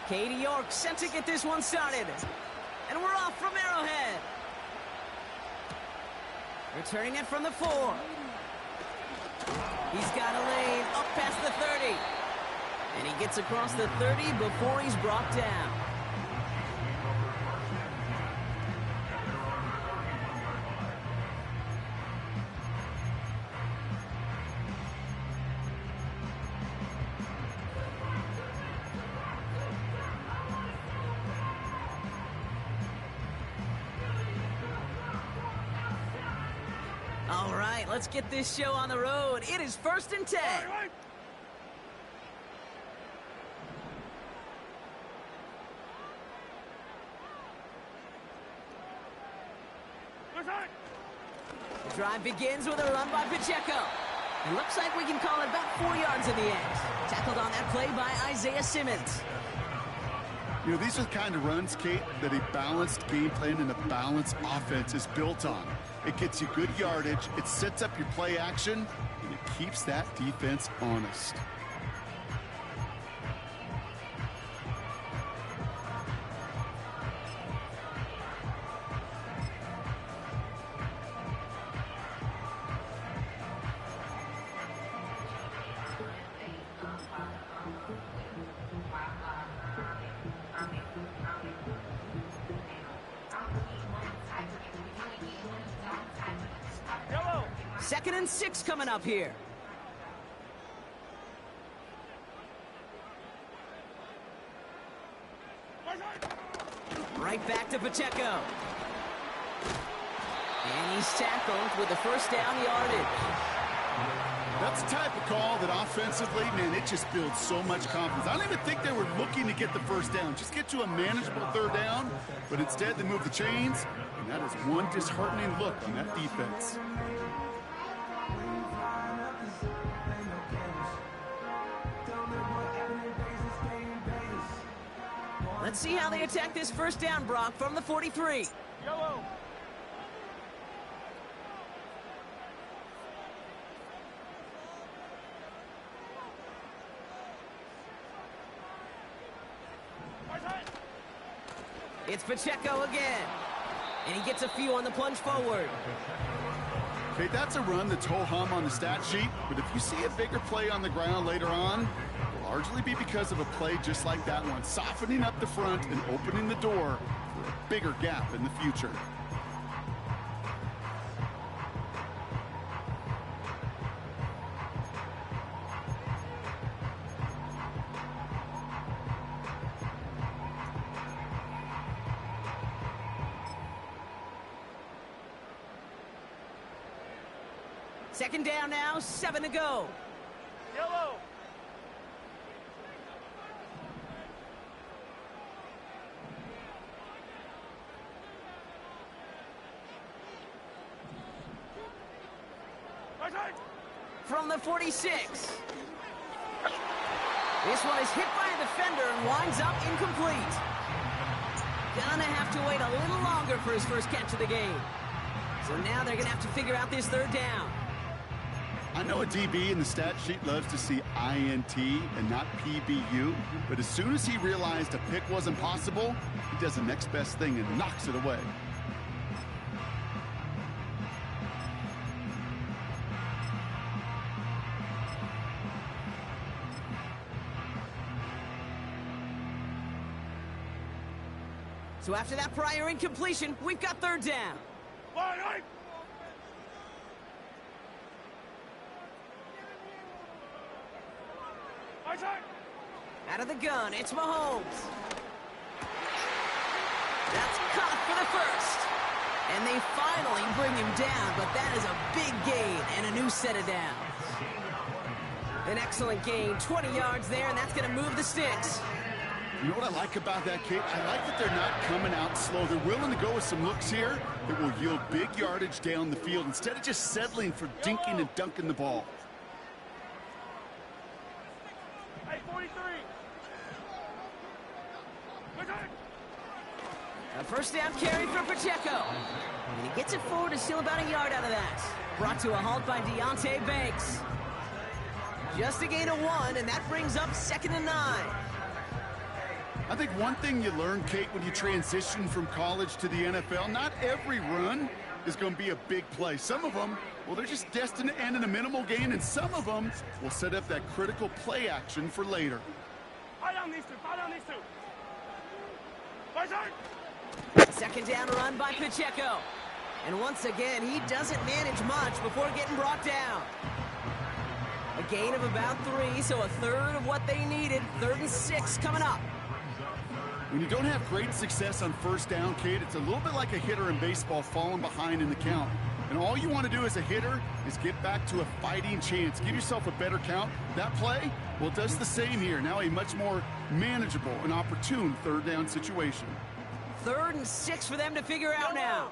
Katie York set to get this one started. And we're off from Arrowhead. Returning it from the 4. He's got a lane up past the 30. And he gets across the 30 before he's brought down. All right, let's get this show on the road. It is 1st and 10. The drive begins with a run by Pacheco. It looks like we can call it about 4 yards in the end. Tackled on that play by Isaiah Simmons. You know, these are the kind of runs, Kate, that a balanced game plan and a balanced offense is built on. It gets you good yardage, it sets up your play action, and it keeps that defense honest. Second and 6 coming up here. Right back to Pacheco. And he's tackled with the first down yardage. That's the type of call that offensively, man, it just builds so much confidence. I don't even think they were looking to get the first down. Just get to a manageable 3rd down. But instead, they move the chains. And that is one disheartening look on that defense. Let's see how they attack this first down, Brock, from the 43. Yellow. It's Pacheco again. And he gets a few on the plunge forward. Okay, that's a run that's ho-hum on the stat sheet, but if you see a bigger play on the ground later on, it'll largely be because of a play just like that one, softening up the front and opening the door for a bigger gap in the future. Second down now, 7 to go. Yellow. From the 46. This one is hit by a defender and winds up incomplete. Gonna have to wait a little longer for his first catch of the game. So now they're gonna have to figure out this 3rd down. I know a DB in the stat sheet loves to see INT and not PBU, but as soon as he realized a pick wasn't possible, he does the next best thing and knocks it away. So after that prior incompletion, we've got 3rd down. Out of the gun, it's Mahomes. That's caught for the first. And they finally bring him down, but that is a big gain and a new set of downs. An excellent gain, 20 yards there, and that's going to move the sticks. You know what I like about that, Kate? I like that they're not coming out slow. They're willing to go with some looks here that will yield big yardage down the field instead of just settling for dinking and dunking the ball. Hey, 43. A first down carry for Pacheco. And he gets it forward to steal about a yard out of that. Brought to a halt by Deontay Banks. Just a gain of 1, and that brings up 2nd and 9. I think one thing you learn, Kate, when you transition from college to the NFL, not every run is going to be a big play. Some of them, well, they're just destined to end in a minimal gain, and some of them will set up that critical play action for later. Second down run by Pacheco. And once again, he doesn't manage much before getting brought down. A gain of about 3, so a third of what they needed. 3rd and 6 coming up. When you don't have great success on first down, Kate, it's a little bit like a hitter in baseball falling behind in the count. And all you want to do as a hitter is get back to a fighting chance. Give yourself a better count. That play, well, it does the same here. Now a much more manageable and opportune 3rd down situation. 3rd and 6 for them to figure out now.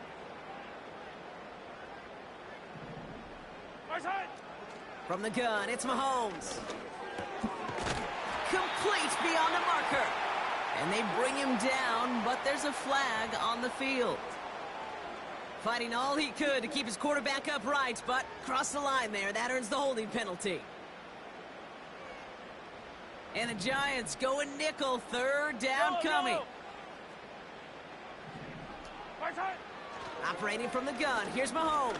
From the gun, it's Mahomes. Complete beyond the marker. And they bring him down, but there's a flag on the field. Fighting all he could to keep his quarterback upright, but crossed the line there. That earns the holding penalty. And the Giants going nickel. 3rd down coming. Operating from the gun. Here's Mahomes.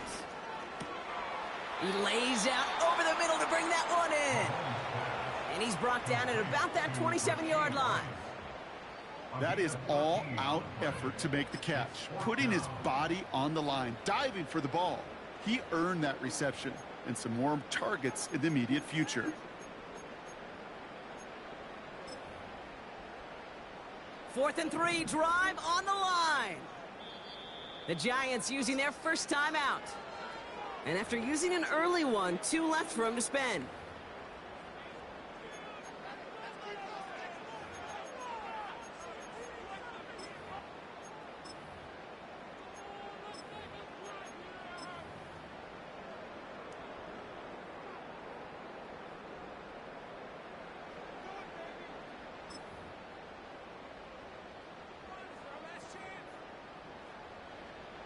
He lays out over the middle to bring that one in. And he's brought down at about that 27-yard line. That is all-out effort to make the catch, putting his body on the line, diving for the ball. He earned that reception and some more targets in the immediate future. Fourth and 3, drive on the line. The Giants using their first timeout. And after using an early one, 2 left for him to spend.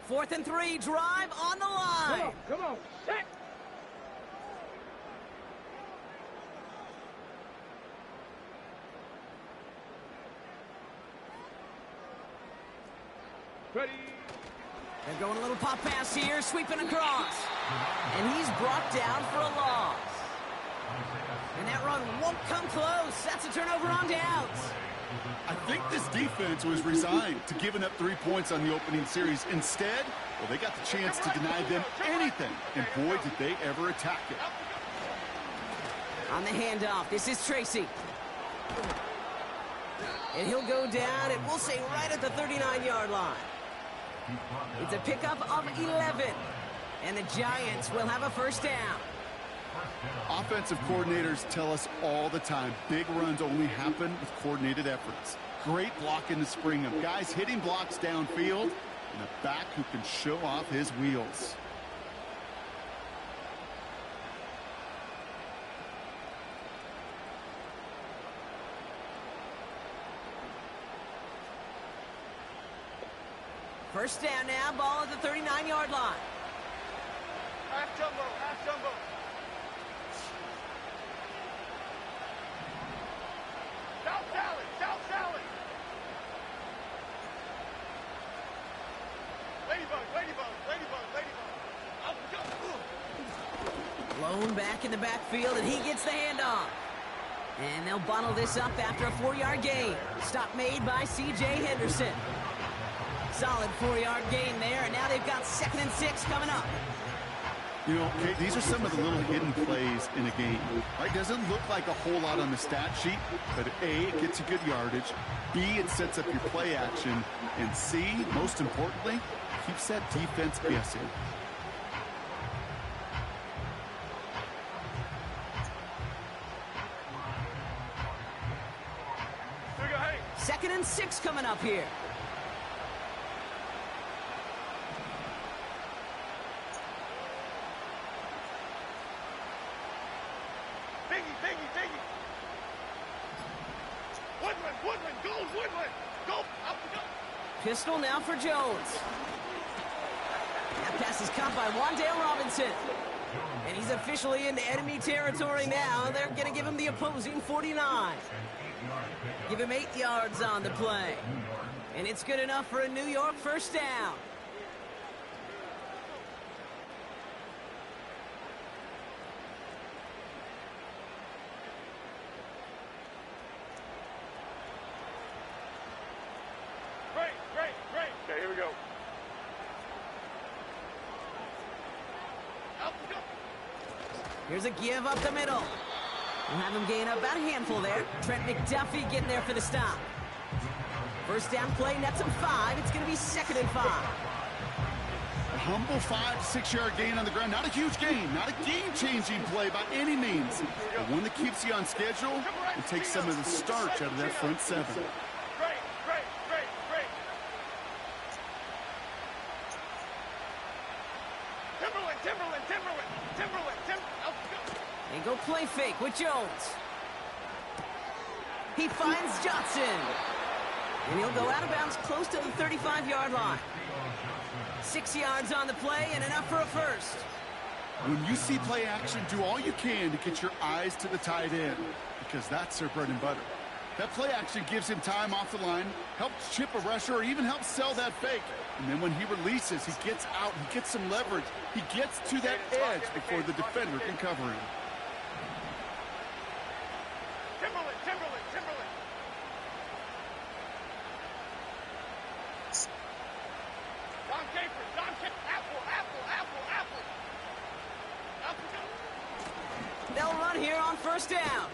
Fourth and 3, drive on the line. Come on, set. Ready. They're going a little pop pass here, sweeping across. And he's brought down for a loss. And that run won't come close. That's a turnover on downs. I think this defense was resigned to giving up 3 points on the opening series. Instead, well, they got the chance to deny them anything, and boy, did they ever attack it. On the handoff, this is Tracy. And he'll go down, and we'll say right at the 39-yard line. It's a pickup of 11, and the Giants will have a first down. Offensive coordinators tell us all the time, big runs only happen with coordinated efforts. Great blocking to spring them. Guys hitting blocks downfield, and a back who can show off his wheels. First down now, ball at the 39-yard line. Half jumbo, half jumbo. South Sally, South Sally. Ladybug, ladybug, ladybug, ladybug. Up, jump. Blown back in the backfield, and he gets the handoff. And they'll bottle this up after a 4-yard gain. Stop made by C.J. Henderson. Solid 4-yard gain there, and now they've got 2nd and 6 coming up. You know, Kate, these are some of the little hidden plays in a game. Right? Doesn't look like a whole lot on the stat sheet, but A, it gets you good yardage. B, it sets up your play action. And C, most importantly, keeps that defense guessing. Second and 6 coming up here. Biggie. Woodland, go Woodland. Go Pistol now for Jones. That pass is caught by Wan'Dale Robinson. And he's officially into enemy territory now. They're going to give him the opposing 49. Give him 8 yards on the play. And it's good enough for a New York first down. Great. Okay, here we go. Up we go. Here's a give up the middle. We'll have him gain up about a handful there. Trent McDuffie getting there for the stop. First down play, nets him 5. It's going to be 2nd and 5. A humble 5 to 6 yard gain on the ground. Not a huge gain, not a game-changing play by any means, but one that keeps you on schedule and takes some of the starch out of that front 7. Great. Timberland. Up we go. They go play fake with Jones. He finds Johnson. And he'll go out of bounds close to the 35-yard line. 6 yards on the play and enough for a first. When you see play action, do all you can to get your eyes to the tight end, because that's their bread and butter. That play action gives him time off the line, helps chip a rusher, or even helps sell that fake. And then when he releases, he gets out, he gets some leverage. He gets to that edge before the defender can cover him. Timberland. Don Capers. Apple. Up we go. They'll run here on first down.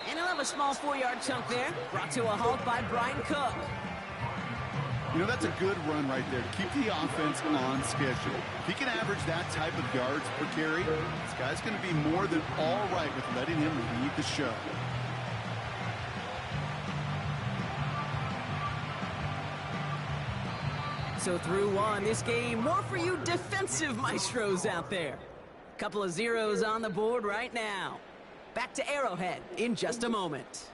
And he'll have a small 4-yard chunk there. Brought to a halt by Brian Cook. You know, that's a good run right there to keep the offense on schedule. If he can average that type of yards per carry, this guy's going to be more than all right with letting him lead the show. So through one, this game, more for you defensive maestros out there. Couple of zeros on the board right now. Back to Arrowhead in just a moment.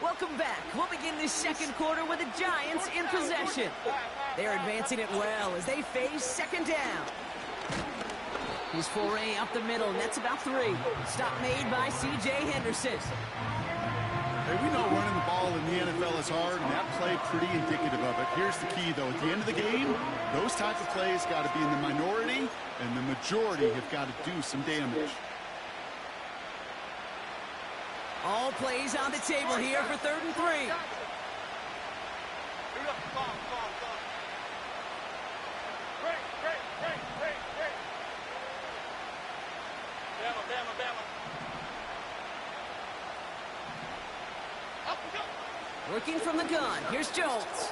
Welcome back. We'll begin this second quarter with the Giants in possession. They're advancing it well as they face second down. His foray up the middle, nets about 3. Stop made by C.J. Henderson. Hey, we know running the ball in the NFL is hard, and that play pretty indicative of it. Here's the key, though. At the end of the game, those type of plays got to be in the minority, and the majority have got to do some damage. All plays on the table here for 3rd and 3. Bama. Up we go. Working from the gun. Here's Jones.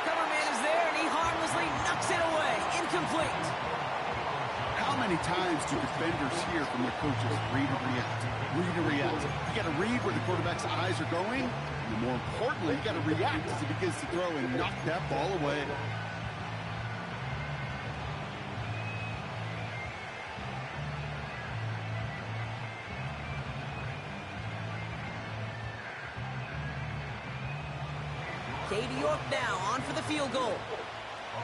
Cover man is there, and he harmlessly knocks it away. Incomplete. How many times do defenders hear from their coaches, read and react? You got to read where the quarterback's eyes are going, and more importantly, you got to react as he begins to throw and knock that ball away. Katie York now on for the field goal.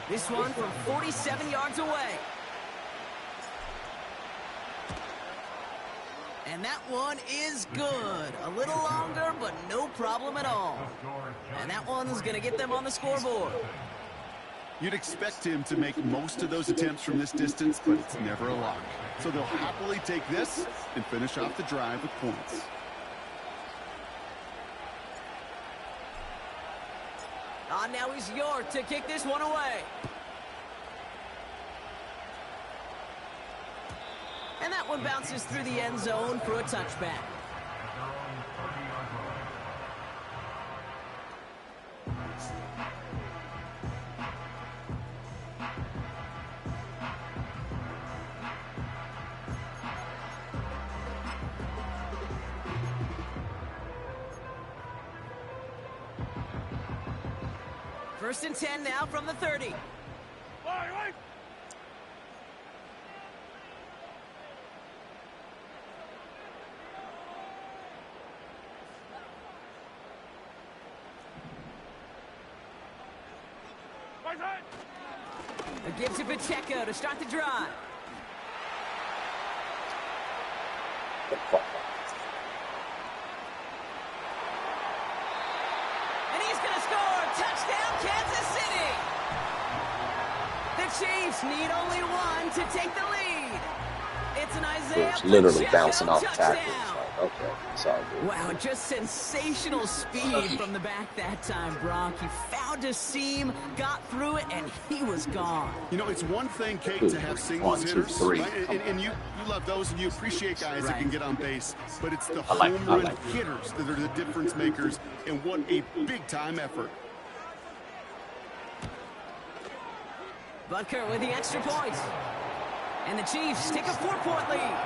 This one from 47 yards away. And that one is good. A little longer, but no problem at all. And that one's going to get them on the scoreboard. You'd expect him to make most of those attempts from this distance, but it's never a lock. So they'll happily take this and finish off the drive with points. Now he's York to kick this one away. And that one bounces through the end zone for a touchback. First and 10 now from the 30. Right. Right. It gives to Pacheco to start the drive. And he's going to score. Touchdown, Kansas City. The Chiefs need only one to take the lead. It's an Isaiah It's literally Pacheco bouncing off touchdown. tackles. Like, okay, it's all good. Wow, just sensational speed from the back that time, Brock. He found a seam, got through it, and he was gone. You know, it's one thing, Kate, to have singles 1, 2, hitters, 3. right? And you love those, and you appreciate guys that can get on base. But it's the I like home run hitters that are the difference makers, and what a big-time effort. Butker with the extra point. And the Chiefs take a 4-point lead.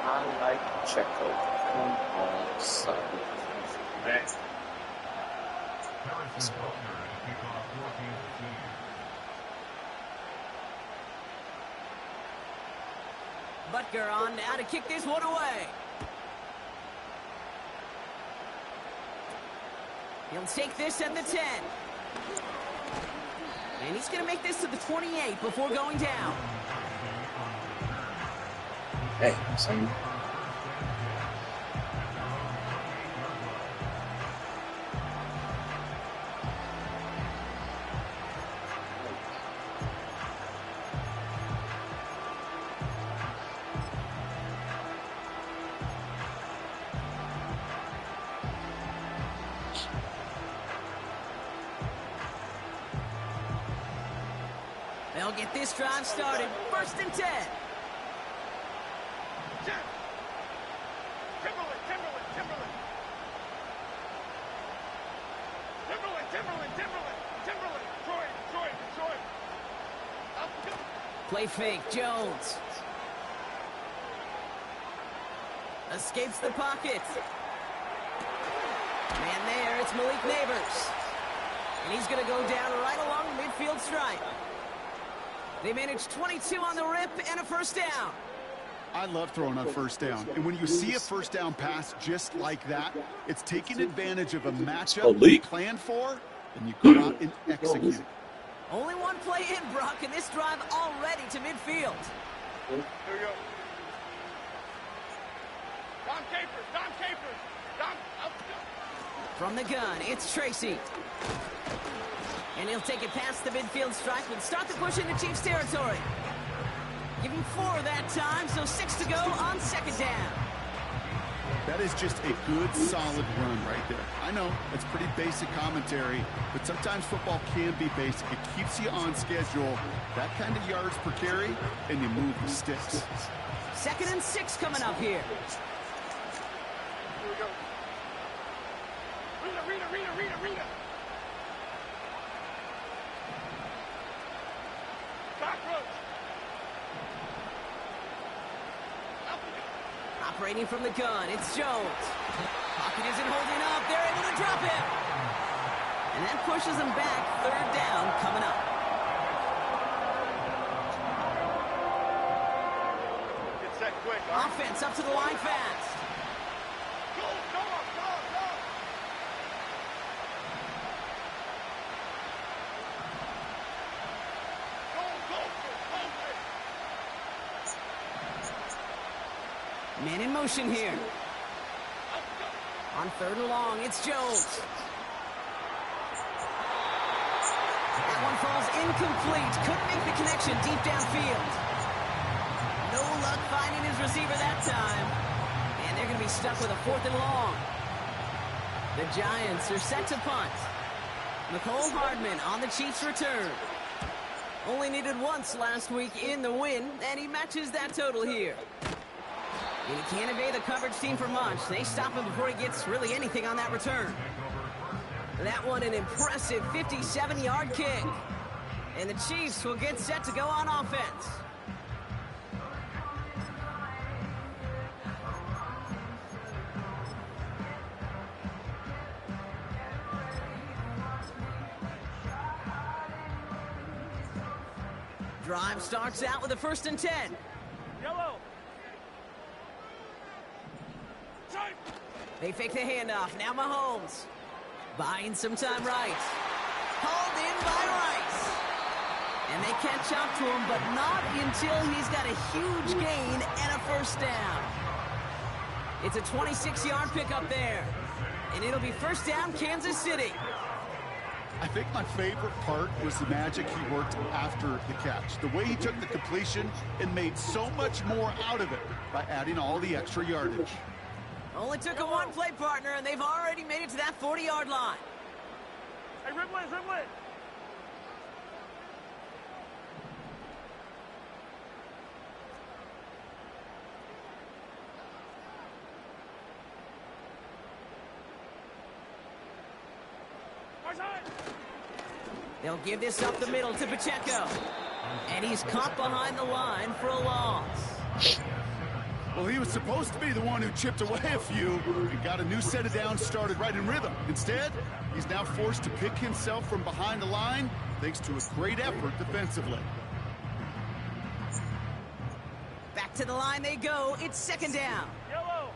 I like Checo. Come on, son. Butker on now to kick this one away. He'll take this at the 10. And he's going to make this to the 28 before going down. Hey, son. They'll get this drive started. 1st and 10. Timberland. Play fake, Jones. Escapes the pocket. Man there, it's Malik Neighbors. And he's going to go down right along the midfield stripe. They managed 22 on the rip and a 1st down. I love throwing on 1st down. And when you see a 1st down pass just like that, it's taking advantage of a matchup you planned for, and you go out and execute it. Only one play in, Brock, and this drive already to midfield. Here we go. Don Capers. Up. From the gun, it's Tracy. And he'll take it past the midfield stripe and start the push into Chiefs territory. Give him 4 that time, so 6 to go on 2nd down. That is just a good, solid run right there. I know, it's pretty basic commentary, but sometimes football can be basic. It keeps you on schedule, that kind of yards per carry, and you move the sticks. 2nd and 6 coming up here. Here we go. Rita. Cockroach. Operating from the gun, it's Jones. Pocket isn't holding up. They're able to drop him. And that pushes him back. 3rd down coming up. Get set quick. Offense up to the line fast. Go. Man in motion here. On 3rd and long, it's Jones. That one falls incomplete. Couldn't make the connection deep downfield. No luck finding his receiver that time. And they're going to be stuck with a 4th and long. The Giants are set to punt. Nicole Hardman on the Chiefs' return. Only needed once last week in the win, and he matches that total here. And he can't evade the coverage team for much. They stop him before he gets really anything on that return. That one an impressive 57-yard kick. And the Chiefs will get set to go on offense. Drive starts out with a 1st and 10. Yellow. Time. They fake the handoff. Now Mahomes. Buying some time right. Hauled in by Rice. And they catch up to him, but not until he's got a huge gain and a 1st down. It's a 26-yard pickup there. And it'll be 1st down, Kansas City. I think my favorite part was the magic he worked after the catch. The way he took the completion and made so much more out of it by adding all the extra yardage. Only took a one-play partner, and they've already made it to that 40-yard line. Hey, Ridley, Ridley. They'll give this up the middle to Pacheco. And he's caught behind the line for a loss. Well, he was supposed to be the one who chipped away a few and got a new set of downs started right in rhythm. Instead, he's now forced to pick himself from behind the line thanks to a great effort defensively. Back to the line they go. It's 2nd down. Yellow.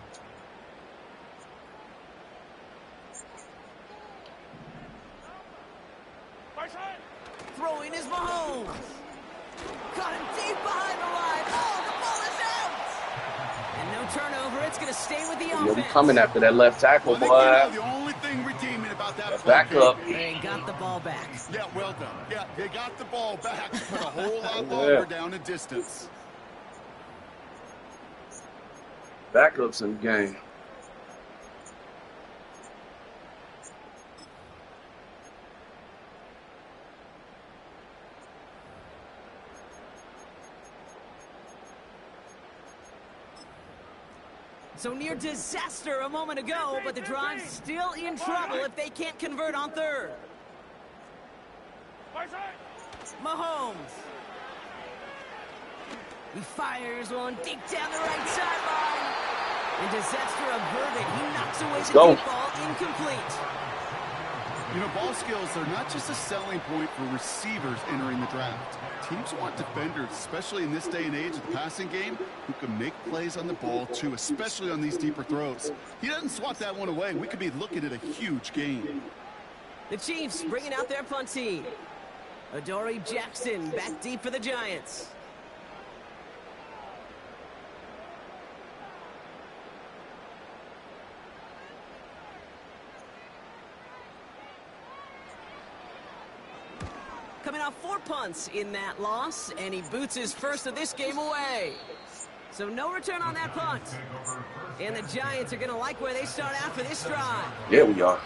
Throwing is Mahomes. Got him deep behind the line. Oh, the ball is out. And no turnover. It's going to stay with the offense. You'll be coming after that left tackle, boy. The only thing redeeming about that Back up. They got the ball back. Yeah, well done. Yeah, they got the ball back, but a whole lot longer down in distance. Backups in the game. So near disaster a moment ago, but the drive's still in trouble if they can't convert on 3rd. Mahomes. He fires one deep down the right sideline. And disaster averted. He knocks away the deep ball, incomplete. You know, ball skills are not just a selling point for receivers entering the draft. Teams want defenders, especially in this day and age of the passing game, who can make plays on the ball, too, especially on these deeper throws. He doesn't swat that one away. We could be looking at a huge gain. The Chiefs bringing out their punt team. Adoree Jackson back deep for the Giants. Coming off 4 punts in that loss, and he boots his 1st of this game away. So no return on that punt. And the Giants are going to like where they start after this drive. Yeah, we are.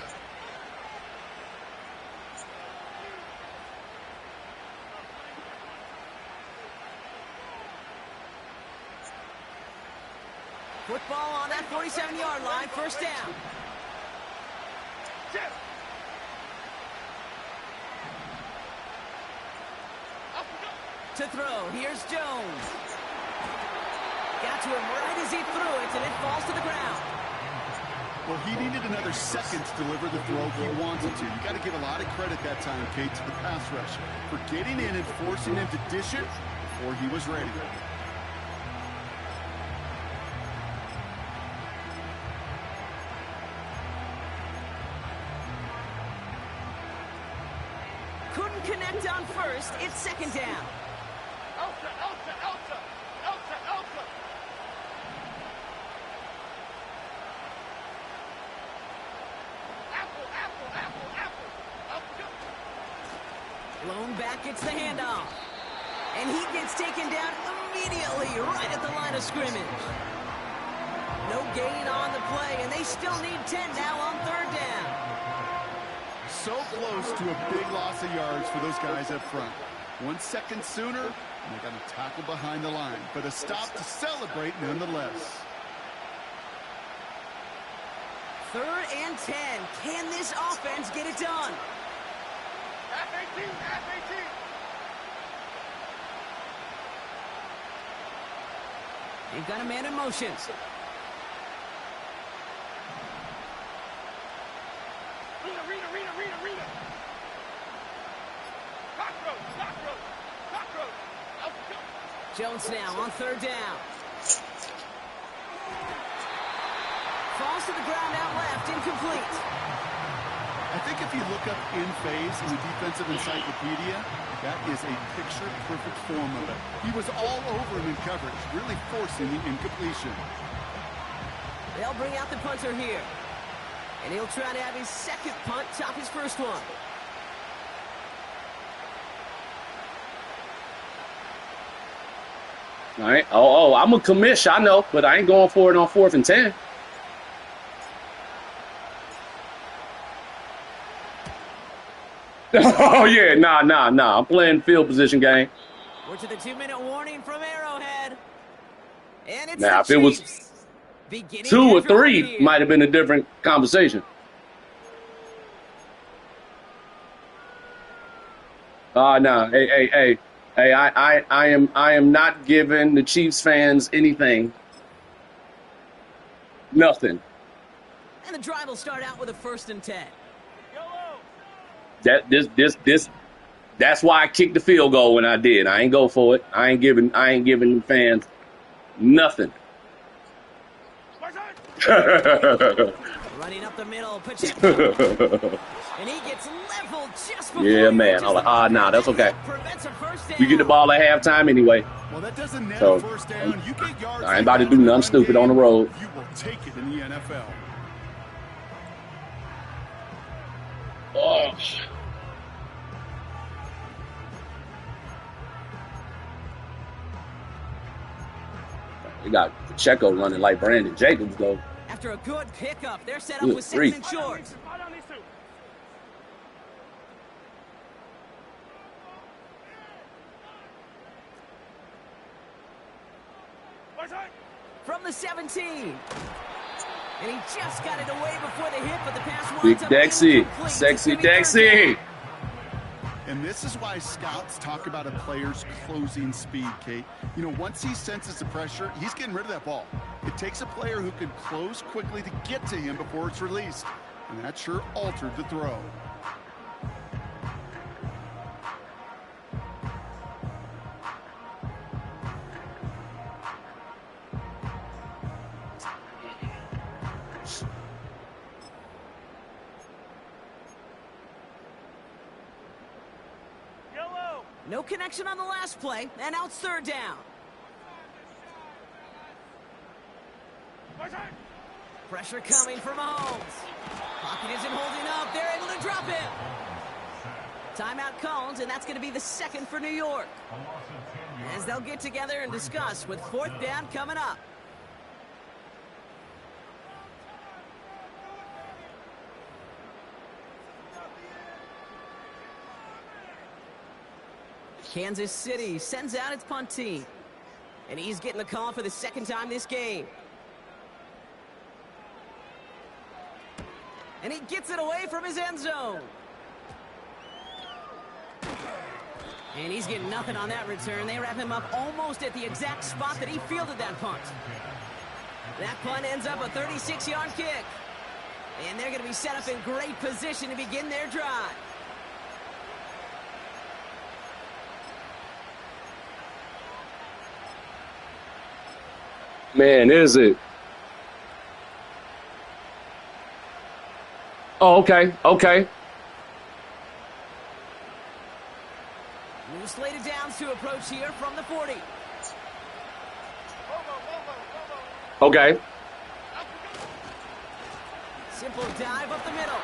Football on that 47-yard line, 1st down. To throw, here's Jones. Got to him right as he threw it, and it falls to the ground. Well, he needed another second to deliver the throw he wanted to. You got to give a lot of credit that time, Kate, to the pass rush for getting in and forcing him to dish it before he was ready. Couldn't connect on 1st. It's 2nd down. Elsa, Elsa, Elsa, Elsa, Elsa. Apple, apple, apple, apple. Elsa. Blown back, it's the handoff. And he gets taken down immediately right at the line of scrimmage. No gain on the play, and they still need 10 now on 3rd down. So close to a big loss of yards for those guys up front. 1 second sooner, and they got a tackle behind the line. But a stop to celebrate nonetheless. 3rd and 10. Can this offense get it done? F-18, F-18. They've got a man in motion. Rita. Cockroach. Jones now on third down. Falls to the ground out left, incomplete. I think if you look up in phase in the defensive encyclopedia, that is a picture-perfect form of it. He was all over him in coverage, really forcing the incompletion. They'll bring out the punter here. And he'll try to have his second punt top his first one. All right. Oh, I'm a commish, I know, but I ain't going for it on 4th and 10. Oh, yeah, nah. I'm playing field position game. We're to the 2-minute warning from Arrowhead. And it's Now, the if it was Chiefs beginning 2 or their drive 3, here. might have been a different conversation. Nah. Hey, I am not giving the Chiefs fans anything. Nothing. And the drive will start out with a 1st and 10. That's why I kicked the field goal when I did. I ain't go for it. I ain't giving the fans nothing. Running up the middle, Pacheco. And he gets leveled just before Yeah, he man. reaches I'm like, the nah, that's okay. prevents a first down. We get the ball at halftime anyway. Well, that doesn't net So, a first down. You get yards I ain't about to like do that in nothing run stupid game, on the road. You will take it in the NFL. Oh. We got Pacheco running like Brandon Jacobs, though. After a good pickup, they're set up Good with 2nd grief. and short. From the 17. And he just got it away before the hit, but the pass Big winds up Dexy. incomplete. Sexy It's gonna be third Dexy. down. And this is why scouts talk about a player's closing speed, Kate. You know, once he senses the pressure, he's getting rid of that ball. It takes a player who can close quickly to get to him before it's released. And that sure altered the throw. No connection on the last play, and now it's 3rd down. Pressure coming from Mahomes. Pocket isn't holding up. They're able to drop him. Timeout called, and that's going to be the 2nd for New York. As they'll get together and discuss with 4th down coming up. Kansas City sends out its punt team. And he's getting the call for the 2nd time this game. And he gets it away from his end zone. And he's getting nothing on that return. They wrap him up almost at the exact spot that he fielded that punt. That punt ends up a 36-yard kick. And they're going to be set up in great position to begin their drive. Man, is it? Oh, okay. New slated downs to approach here from the 40. Okay. Simple dive up the middle.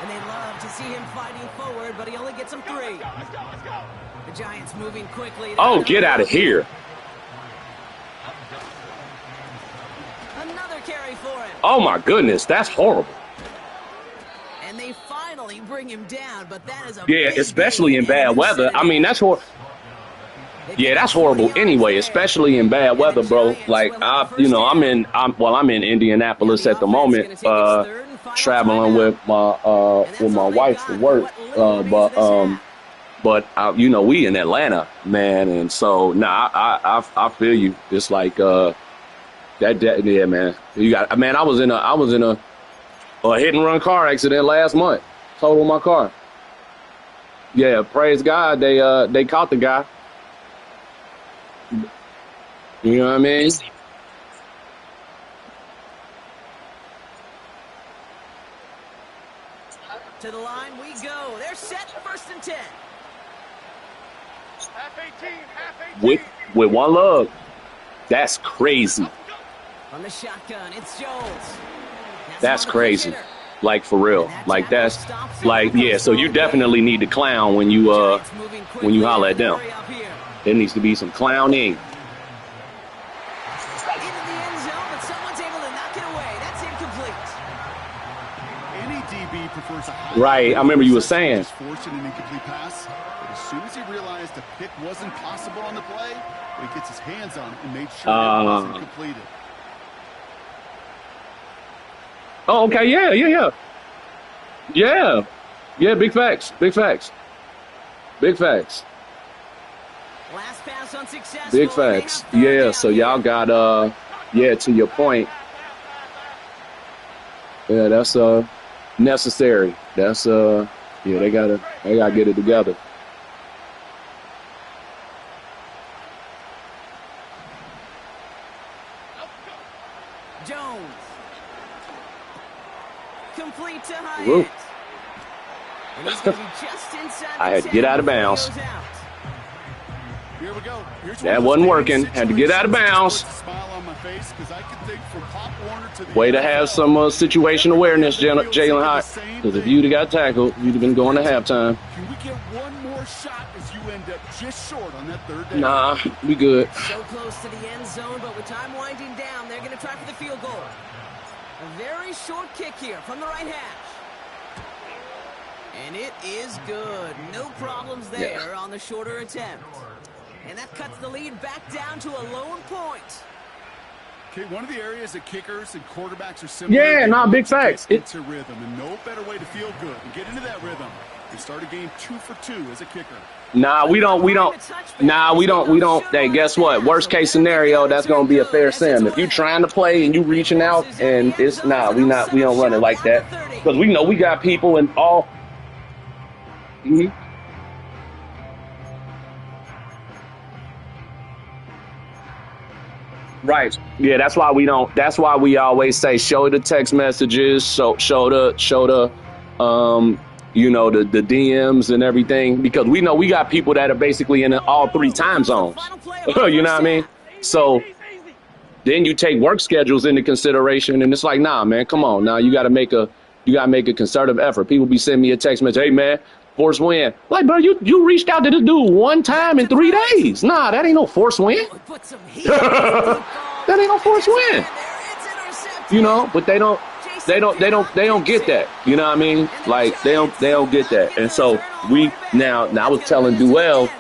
And they love to see him fighting forward, but he only gets them 3. Let's go. The Giants moving quickly. Oh, get out of here. Another carry for him. Oh, my goodness. That's horrible. And they finally bring him down, but that is a Yeah, big especially gain in and bad a new weather. set I of mean, that's horrible. They Yeah, pick that's up 40 horrible yards anyway, there. especially in bad And weather, the bro. Giants Like, will have the first I'm in Indianapolis And at the offense moment, gonna take its 3rd and final traveling timeout. with my all they wife got to for work. what little remains of this half. We in Atlanta, man, and so I feel you. It's like yeah, man. I was in a hit and run car accident last month. Totaled my car. Yeah, praise God, they caught the guy. You know what I mean? To the line we go. They're set, 1st and 10. Half 18, half 18. With one lug. That's crazy. On the shotgun, it's Jones. That's crazy. Like, for real. Like, that's like, yeah, so you definitely need to clown when you holler at them. There needs to be some clowning. Right, I remember you were saying. Forcing an incomplete pass, but as soon as he realized the pick wasn't possible on the play, he gets his hands on it and made sure it wasn't completed. Oh, okay, yeah. Yeah, big facts. Big facts. Last pass unsuccessful. Big facts. Yeah, so y'all got yeah, to your point. Yeah, that's necessary. That's yeah, they gotta get it together. Jones. Complete to Hyatt. Woo. And he's gonna be just inside I had to get out of bounds. Here we go. That wasn't working. Had to get out of bounds. Way to have some situation awareness, Jalen Hyatt. Because if you'd have got tackled, you'd have been going to halftime. Can we get one more shot as you end up just short on that 3rd down? Nah, we good. So close to the end zone, but with time winding down, they're going to try for the field goal. A very short kick here from the right hash. And it is good. No problems there on the shorter attempt. And that cuts the lead back down to a lone point. Okay, one of the areas that kickers and quarterbacks are similar. Yeah, nah, big facts. It's a rhythm, and no better way to feel good and get into that rhythm. You start a game 2 for 2 as a kicker. Nah, we don't. Hey, guess what? Worst case scenario, that's gonna be a fair sim. If you trying to play and you reaching out, and it's we don't run it like that because we know we got people in all. Right. Yeah, that's why we don't. That's why we always say show the text messages, show the the DMs and everything, because we know we got people that are basically in all 3 time zones. You know what I mean? So then you take work schedules into consideration, and it's like, nah, man, come on. Now you got to make a concerted effort. People be sending me a text message, hey man, force win. Like, bro, you reached out to this dude one time in 3 days. Nah, that ain't no force win. That ain't no force win. You know, but they don't get that. You know what I mean? Like they don't get that. And so now I was telling Duell,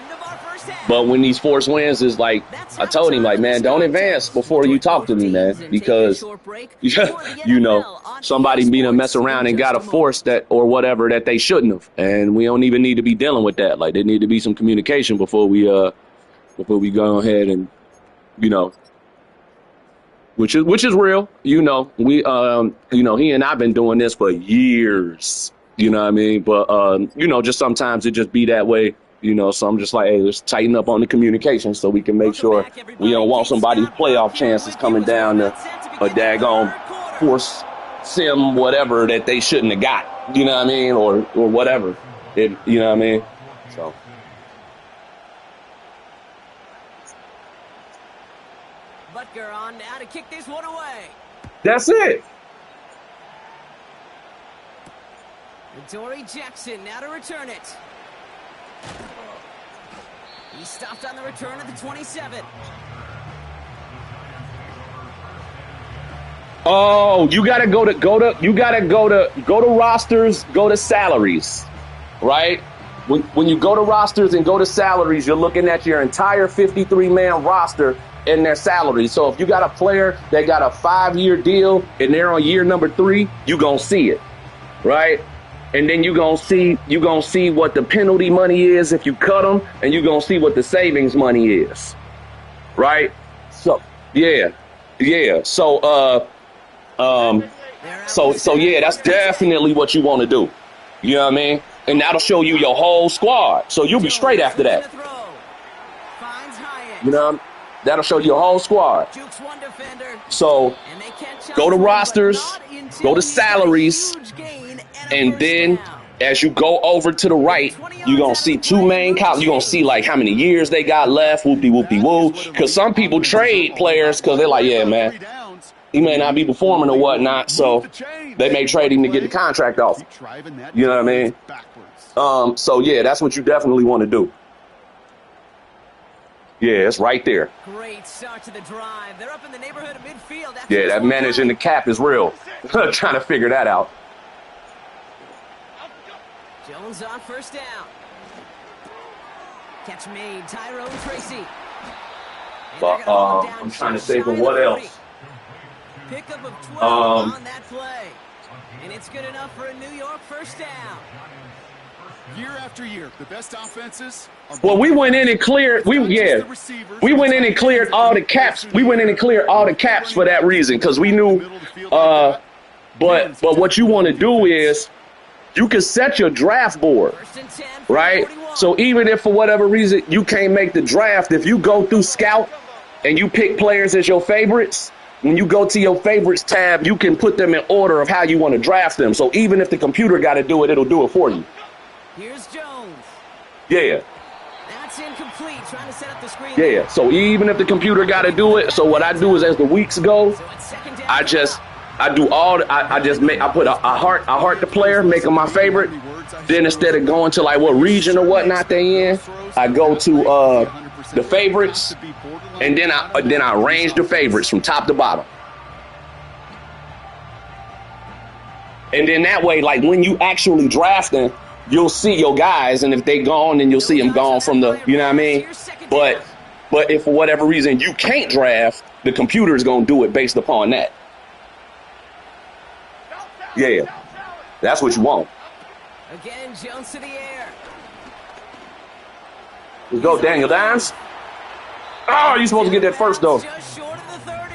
but when these force wins is like, I told him, like, man, don't advance before you talk to me, man, because somebody be to mess around and got a force that or whatever that they shouldn't have, and we don't even need to be dealing with that. Like, there need to be some communication before we go ahead and which is real. We he and I've been doing this for years. You know what I mean? But just sometimes it just be that way. So I'm just like, hey, let's tighten up on the communication so we can make sure we don't want somebody's playoff chances coming down to a daggone force sim whatever that they shouldn't have got. You know what I mean? Or whatever. You know what I mean? So. Butker on now to kick this one away. That's it. Dory Jackson now to return it. He stopped on the return of the 27. Oh, you gotta go to rosters, go to salaries, right? When you go to rosters and go to salaries, you're looking at your entire 53-man roster and their salaries. So if you got a player that got a 5-year deal and they're on year number 3, you gonna see it, right? And then you gonna see what the penalty money is if you cut them, and you gonna see what the savings money is, right? So yeah. So yeah, that's definitely what you want to do. You know what I mean? And that'll show you your whole squad. So you'll be straight after that. You know? That'll show you a whole squad. Jukes one defender. So And they catch up go to him, but rosters, not until go to he's got a salaries, huge gain and a and first then down. as you go over to the right, you're going to see two main columns. You're going to see like how many years they got left, whoop-de-whoop-de-woo. Because some people trade players because they're like, yeah, man, he may not be performing or whatnot, so they may trade him to get the contract off. You know what I mean? So, yeah, that's what you definitely want to do. Yeah, it's right there. Great start to the drive. They're up in the neighborhood of midfield. Yeah, that managing the cap is real. Trying to figure that out. Jones on first down. Catch made. Tyrone Tracy. I'm trying to think of what else. Pickup of 12 on that play. And it's good enough for a New York first down. Year after year, the best offenses are... Well, we went in and cleared. We went in and cleared all the caps. We went in and cleared all the caps for that reason because we knew. But what you want to do is you can set your draft board, right? So even if for whatever reason you can't make the draft, if you go through Scout and you pick players as your favorites, when you go to your favorites tab, you can put them in order of how you want to draft them. So even if the computer got to do it, it'll do it for you. Here's Jones. Yeah. That's incomplete. Trying to set up the screen. Yeah. So even if the computer got to do it, so what I do is as the weeks go, I just put a heart the player, make them my favorite. Then instead of going to like what region or whatnot they in, I go to the favorites, and then I arrange the favorites from top to bottom. And then that way, like when you actually draft them, you'll see your guys, and if they gone, then you'll see them gone from the, you know what I mean? But if for whatever reason you can't draft, the computer is gonna do it based upon that. Yeah, that's what you want. Again, Jones to the air. Let's go, Daniel Dimes. Oh, you're supposed to get that first, though. Just short of the 30.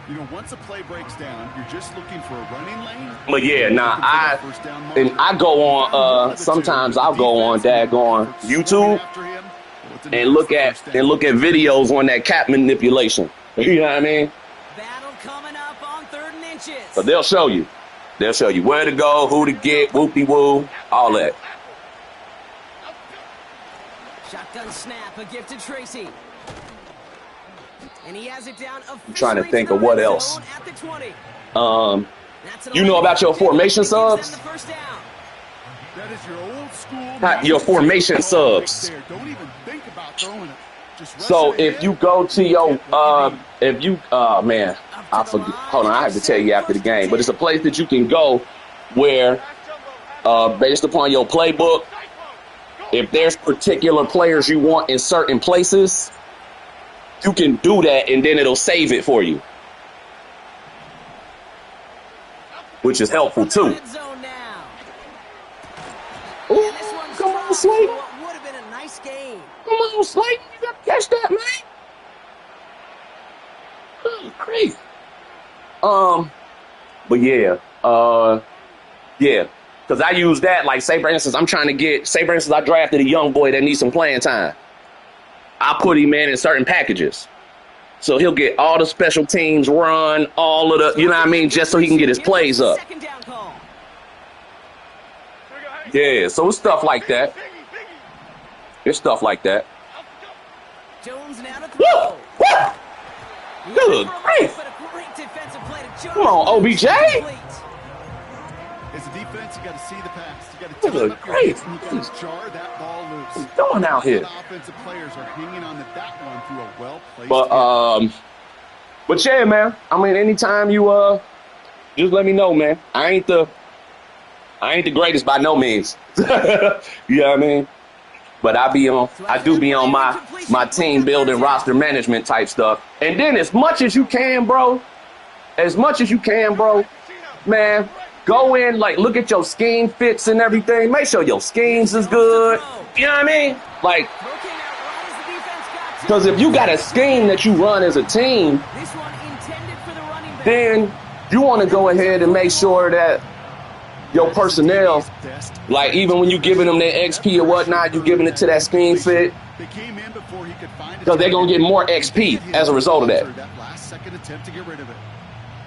You know, once a play breaks down, you're just looking for a running lane. But yeah, I go on. Sometimes I'll go on daggone YouTube and look at videos on that cap manipulation. You know what I mean? Battle coming up on 3rd and inches. But they'll show you. They'll show you where to go, who to get, whoop-de-woo, all that. Shotgun snap, a gift to Tracy. And he has it down. I'm trying to think of what else. At the 20. You know about your formation subs? That is your old school. Your formation subs. Don't even think about throwing it. So if you go to your, man, I forget. Hold on, I have to tell you after the game. But it's a place that you can go where, based upon your playbook, if there's particular players you want in certain places, you can do that, and then it'll save it for you, which is helpful too. Ooh, come on, Slate. Would have been a nice game. Come on, Slate. You got to catch that, man. Oh, great. But yeah, because I use that, like, say, for instance, I drafted a young boy that needs some playing time. I put him in certain packages. So he'll get all the special teams run, all of the, you know what I mean, just so he can get his plays up. Yeah, so it's stuff like that. It's stuff like that. Jones now to throw. Good grief. Come on, OBJ. As a defense, you got to see the pass. You got to Good grief. jar that ball loose. What's going out here? Offensive players are hanging on to that one through a well-placed. But yeah, man. I mean, anytime you just let me know, man. I ain't the greatest by no means. You know what I mean? But I do be on my team building, roster management type stuff. And then as much as you can, bro, man, go in, like, look at your scheme fits and everything. Make sure your schemes is good. You know what I mean? Like, because if you got a scheme that you run as a team, then you want to go ahead and make sure that your personnel, like even when you giving them their XP or whatnot, you giving it to that scheme fit, because they're gonna get more XP as a result of that.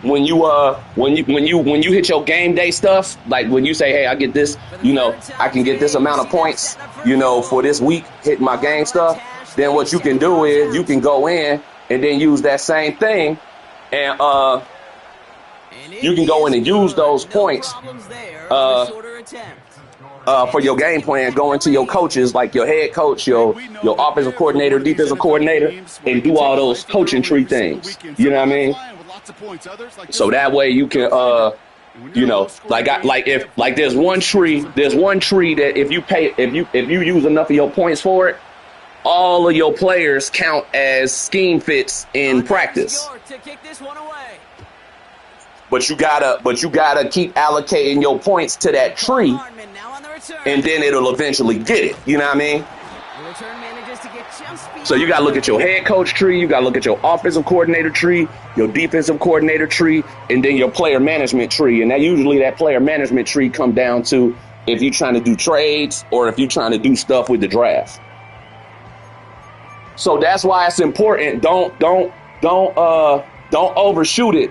When you hit your game day stuff, like when you say, hey, I get this, you know, I can get this amount of points, you know, for this week hitting my game stuff, then what you can do is you can go in and then use that same thing, and you can go in and use those points for your game plan, go into your coaches, like your head coach, your offensive coordinator, defensive coordinator, and do all those coaching tree things. You know what I mean? So that way you can, you know, like there's one tree that if you use enough of your points for it, all of your players count as scheme fits in practice. But you gotta keep allocating your points to that tree, and then it'll eventually get it. You know what I mean? So you gotta look at your head coach tree, you gotta look at your offensive coordinator tree, your defensive coordinator tree, and then your player management tree. And that player management tree come down to if you're trying to do trades or if you're trying to do stuff with the draft. So that's why it's important. Don't overshoot it.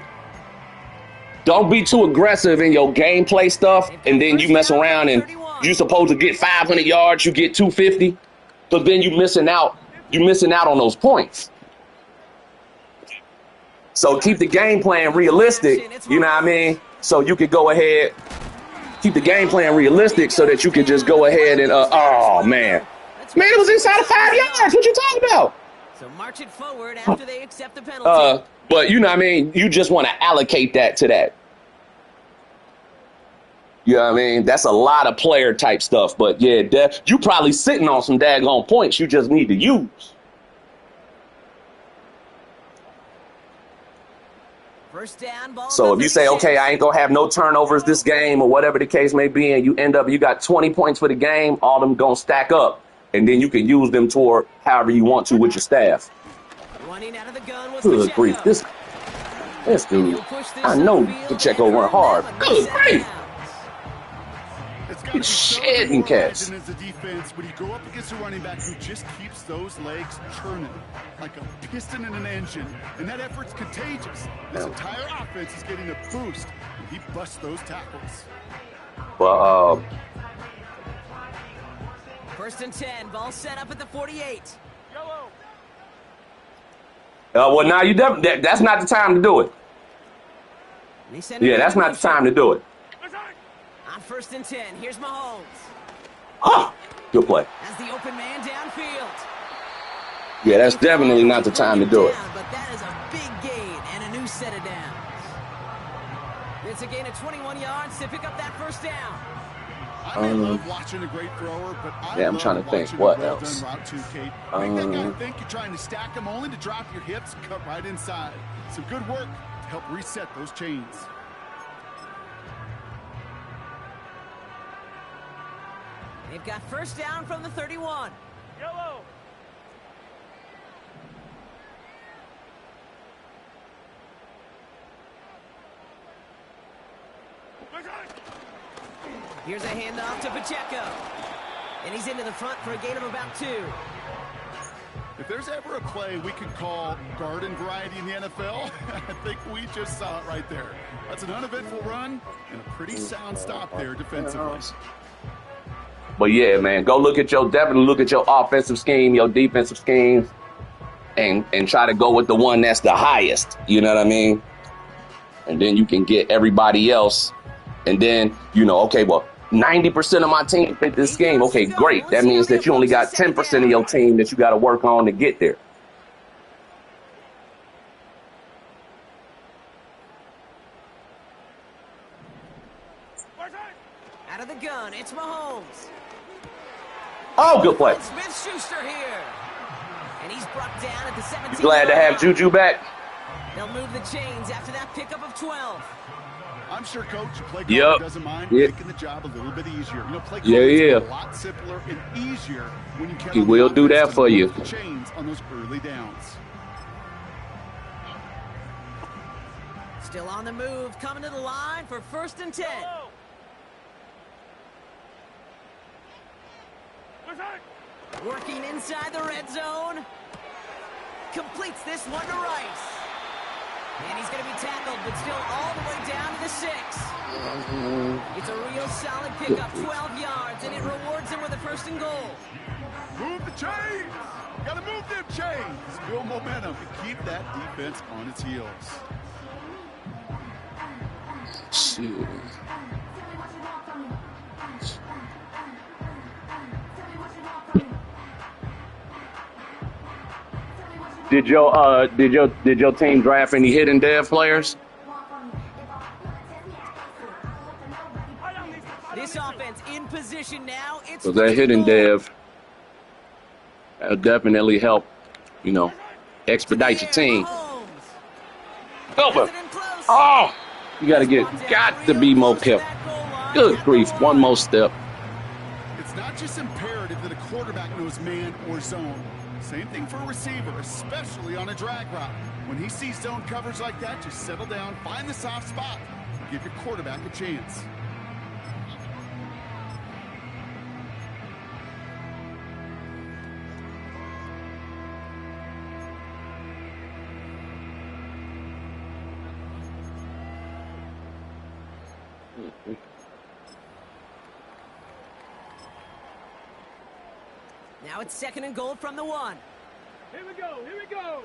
Don't be too aggressive in your gameplay stuff, and then you mess around and you're supposed to get 500 yards, you get 250, but then you're missing out on those points. So keep the game plan realistic, you know what I mean? So you could go ahead, keep the game plan realistic so that you can just go ahead and, oh man, it was inside of 5 yards. What you talking about? So march it forward after they accept the penalty. But you know what I mean? You just want to allocate that to that. You know what I mean? That's a lot of player type stuff. But yeah, you probably sitting on some daggone points you just need to use. First down, ball. So if you say, okay, I ain't going to have no turnovers this game or whatever the case may be, and you got 20 points for the game, all them going to stack up. And then you can use them toward however you want to with your staff. Good grief. This dude, I know Pacheco run hard. Good grief. He's shedding cats. As a defense, when you go up against a running back who just keeps those legs churning like a piston in an engine, and that effort's contagious. This entire offense is getting a boost, and he busts those tackles. Well, First and 10, ball set up at the 48. well, now that's not the time to do it. Yeah, that's not the time to do it. On first and 10, here's Mahomes. Ah, good play. As the open man downfield. Yeah, that's definitely not the time to do it. But that is a big gain and a new set of downs. It's a gain of 21 yards to pick up that first down. I love watching a great thrower, but I'm trying to think what else. Route too, Kate. Make that guy think you're trying to stack him only to drop your hips, cut right inside. Some good work to help reset those chains. They've got first down from the 31. Yellow. Here's a handoff to Pacheco. And he's into the front for a gain of about 2. If there's ever a play we could call garden variety in the NFL, I think we just saw it right there. That's an uneventful run and a pretty sound stop there defensively. But yeah, man, definitely look at your offensive scheme, your defensive schemes, and try to go with the one that's the highest. You know what I mean? And then you can get everybody else. And then, okay, well, 90% of my team fit this scheme. Okay, great. That means that you only got 10% of your team that you got to work on to get there. Out of the gun, it's Mahomes. Oh, good play. Smith-Schuster here. And he's brought down at the 17. You glad to have Juju back? They'll move the chains after that pickup of 12. I'm sure Coach Play doesn't mind making the job a little bit easier. Play yeah. a lot simpler and easier when you can. He will do that for you. The chains on those early downs. Still on the move, coming to the line for first and 10. Working inside the red zone. Completes this one to Rice. And he's going to be tackled, but still all the way down to the 6. It's a real solid pickup, 12 yards, and it rewards him with a 1st and goal. Move the chains! Gotta move them chains! Build momentum and keep that defense on its heels. Shoot. Did your team draft any hidden dev players? This offense in position now. It's So that hidden dev that'll definitely help, you know, expedite your team. Help him. Oh, you got to be more careful. Good grief, one more step. It's not just imperative that a quarterback knows man or zone. Same thing for a receiver, especially on a drag route. When he sees zone coverage like that, just settle down, find the soft spot, and give your quarterback a chance. Now it's 2nd and goal from the 1. Here we go, here we go.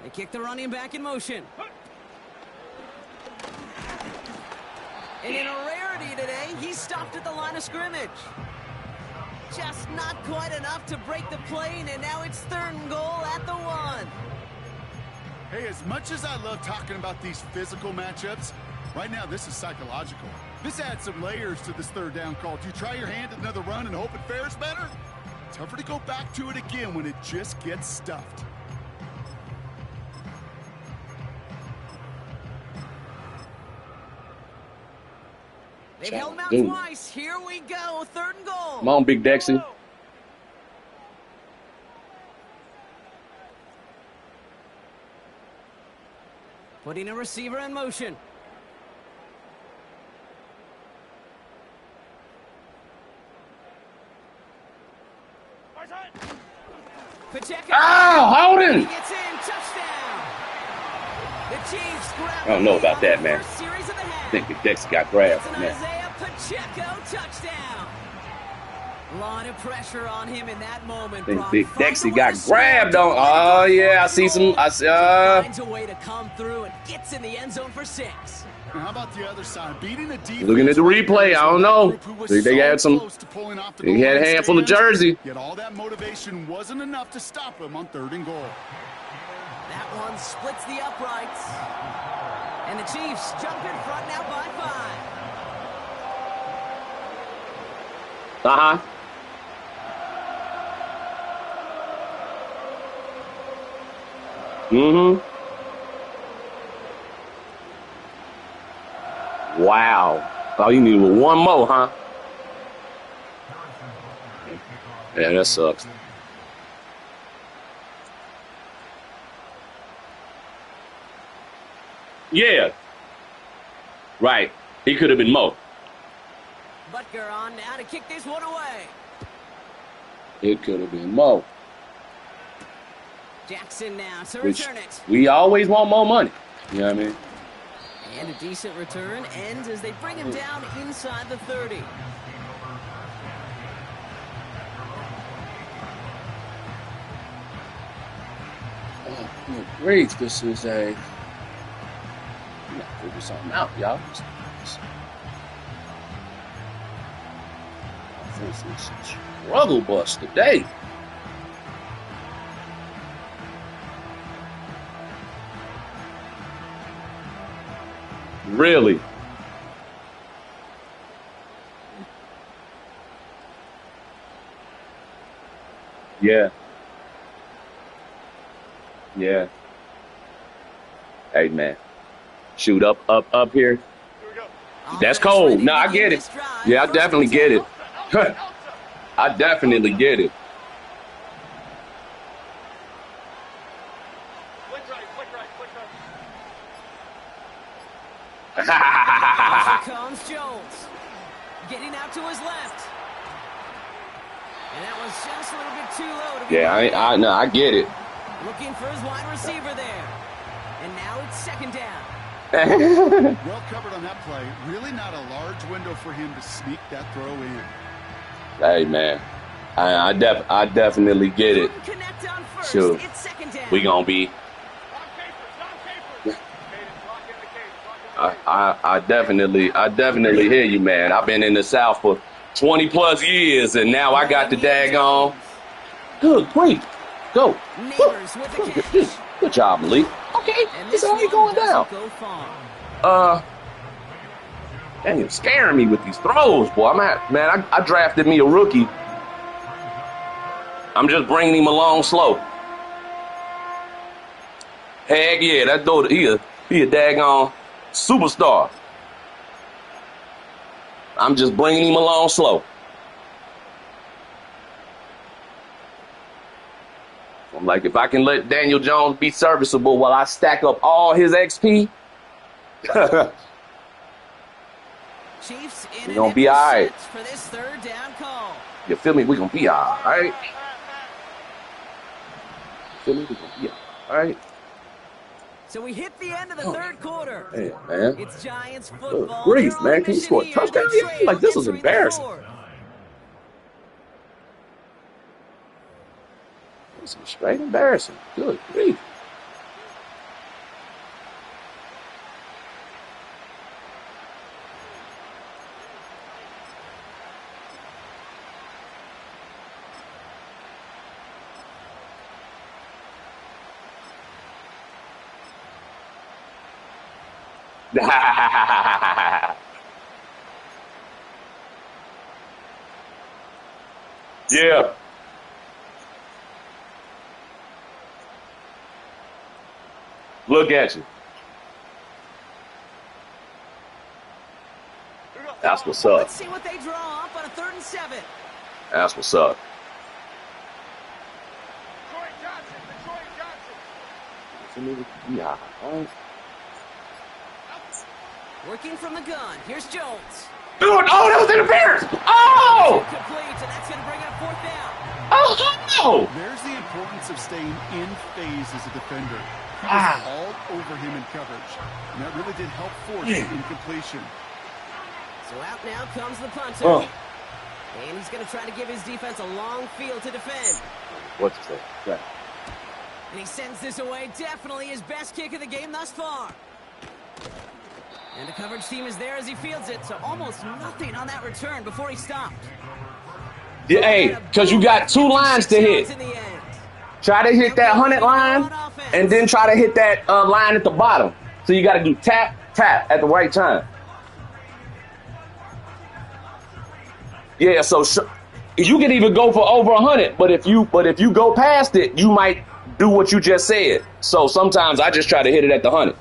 They kick the running back in motion. And in a rarity today, he's stopped at the line of scrimmage. Just not quite enough to break the play, and now it's 3rd and goal at the 1. Hey, as much as I love talking about these physical matchups, right now this is psychological. This adds some layers to this 3rd down call. Do you try your hand at another run and hope it fares better? Tougher to go back to it again when it just gets stuffed. They've held him out twice. Here we go. 3rd and goal. Come on, Big Dexy. Putting a receiver in motion. Pacheco. Oh, Holden! He gets in. Touchdown. The Chiefs grab. I don't know about that, man. First series of the half. I think Big Dexy got grabbed, It's an man. Isaiah Pacheco touchdown. A lot of pressure on him in that moment. I think Brock. Big Finds a Dexy way got to score. grabbed on. Oh yeah, I see some. Finds a way to come through and gets in the end zone for 6. Now, how about the other side? Beating a defense. Looking at the replay, I don't know. They had some. He had a handful of jersey. Yet all that motivation wasn't enough to stop him on 3rd and goal. That one splits the uprights. And the Chiefs jump in front now by 5. Uh-huh. Mm-hmm. Wow. All you need was one more, huh? Yeah, that sucks. Yeah. Right. He could have been more. Butker on now to kick this one away. It could have been more. Jackson now to Which return it. we always want more money. You know what I mean? And a decent return ends as they bring him down inside the 30. Oh, good grief. This is a... We gotta figure something out, y'all. This is a struggle bus today. Really? Yeah. Yeah. Hey, man. Shoot up here. That's cold. No, I get it. Yeah, I definitely get it. I definitely get it. Flick right, flick right, flick right. Here comes Jones. Getting out to his left. And that was just a little bit too low to be Yeah, no, I get it. looking for his wide receiver there. And now it's second down. Well covered on that play. Really not a large window for him to sneak that throw in. Hey, man. I definitely get it. Couldn't connect on first. Sure. It's second down. We gonna be. I definitely hear you, man. I've been in the South for 20 plus years, and now I got the daggone. Good grief. Go. Neighbors with the catch. Good job, Malik. Okay, And this this is how you one going down. doesn't go far. Dang, you're scaring me with these throws, boy. I drafted me a rookie. I'm just bringing him along slow. Heck yeah, that dude, he a daggone superstar. I'm just bringing him along slow. I'm like, if I can let Daniel Jones be serviceable while I stack up all his XP, Chiefs in we gonna be all right. for this third down call. You feel me? We gonna be all right. Feel me? We gonna be all right. So we hit the end of the third quarter. Hey, man. It's Giants Good football. grief, They're on man. a Can you mission score a here. touchdown? They Yeah, like, this was entering the embarrassing. fourth. This is straight embarrassing. Good grief. Yeah. Look at you. That's what's up. Let's see what they draw up on a 3rd and 7. That's what's up. Yeah. Working from the gun. Here's Jones. Dude, oh, that was interference. Oh! Complete, and that's going to bring up 4th down. Oh! There's the importance of staying in phase as a defender. He was all over him in coverage, and that really did help force the incompletion. So out now comes the punter. Oh. And he's going to try to give his defense a long field to defend. What you say? Right. And he sends this away. Definitely his best kick of the game thus far. And the coverage team is there as he fields it, so almost nothing on that return before he stopped. Yeah, hey, because you got 2 lines to hit. In the end. Try to hit that 100 line, and then try to hit that line at the bottom. So you got to do tap, tap at the right time. Yeah, so you can even go for over 100, but if you go past it, you might do what you just said. So sometimes I just try to hit it at the 100.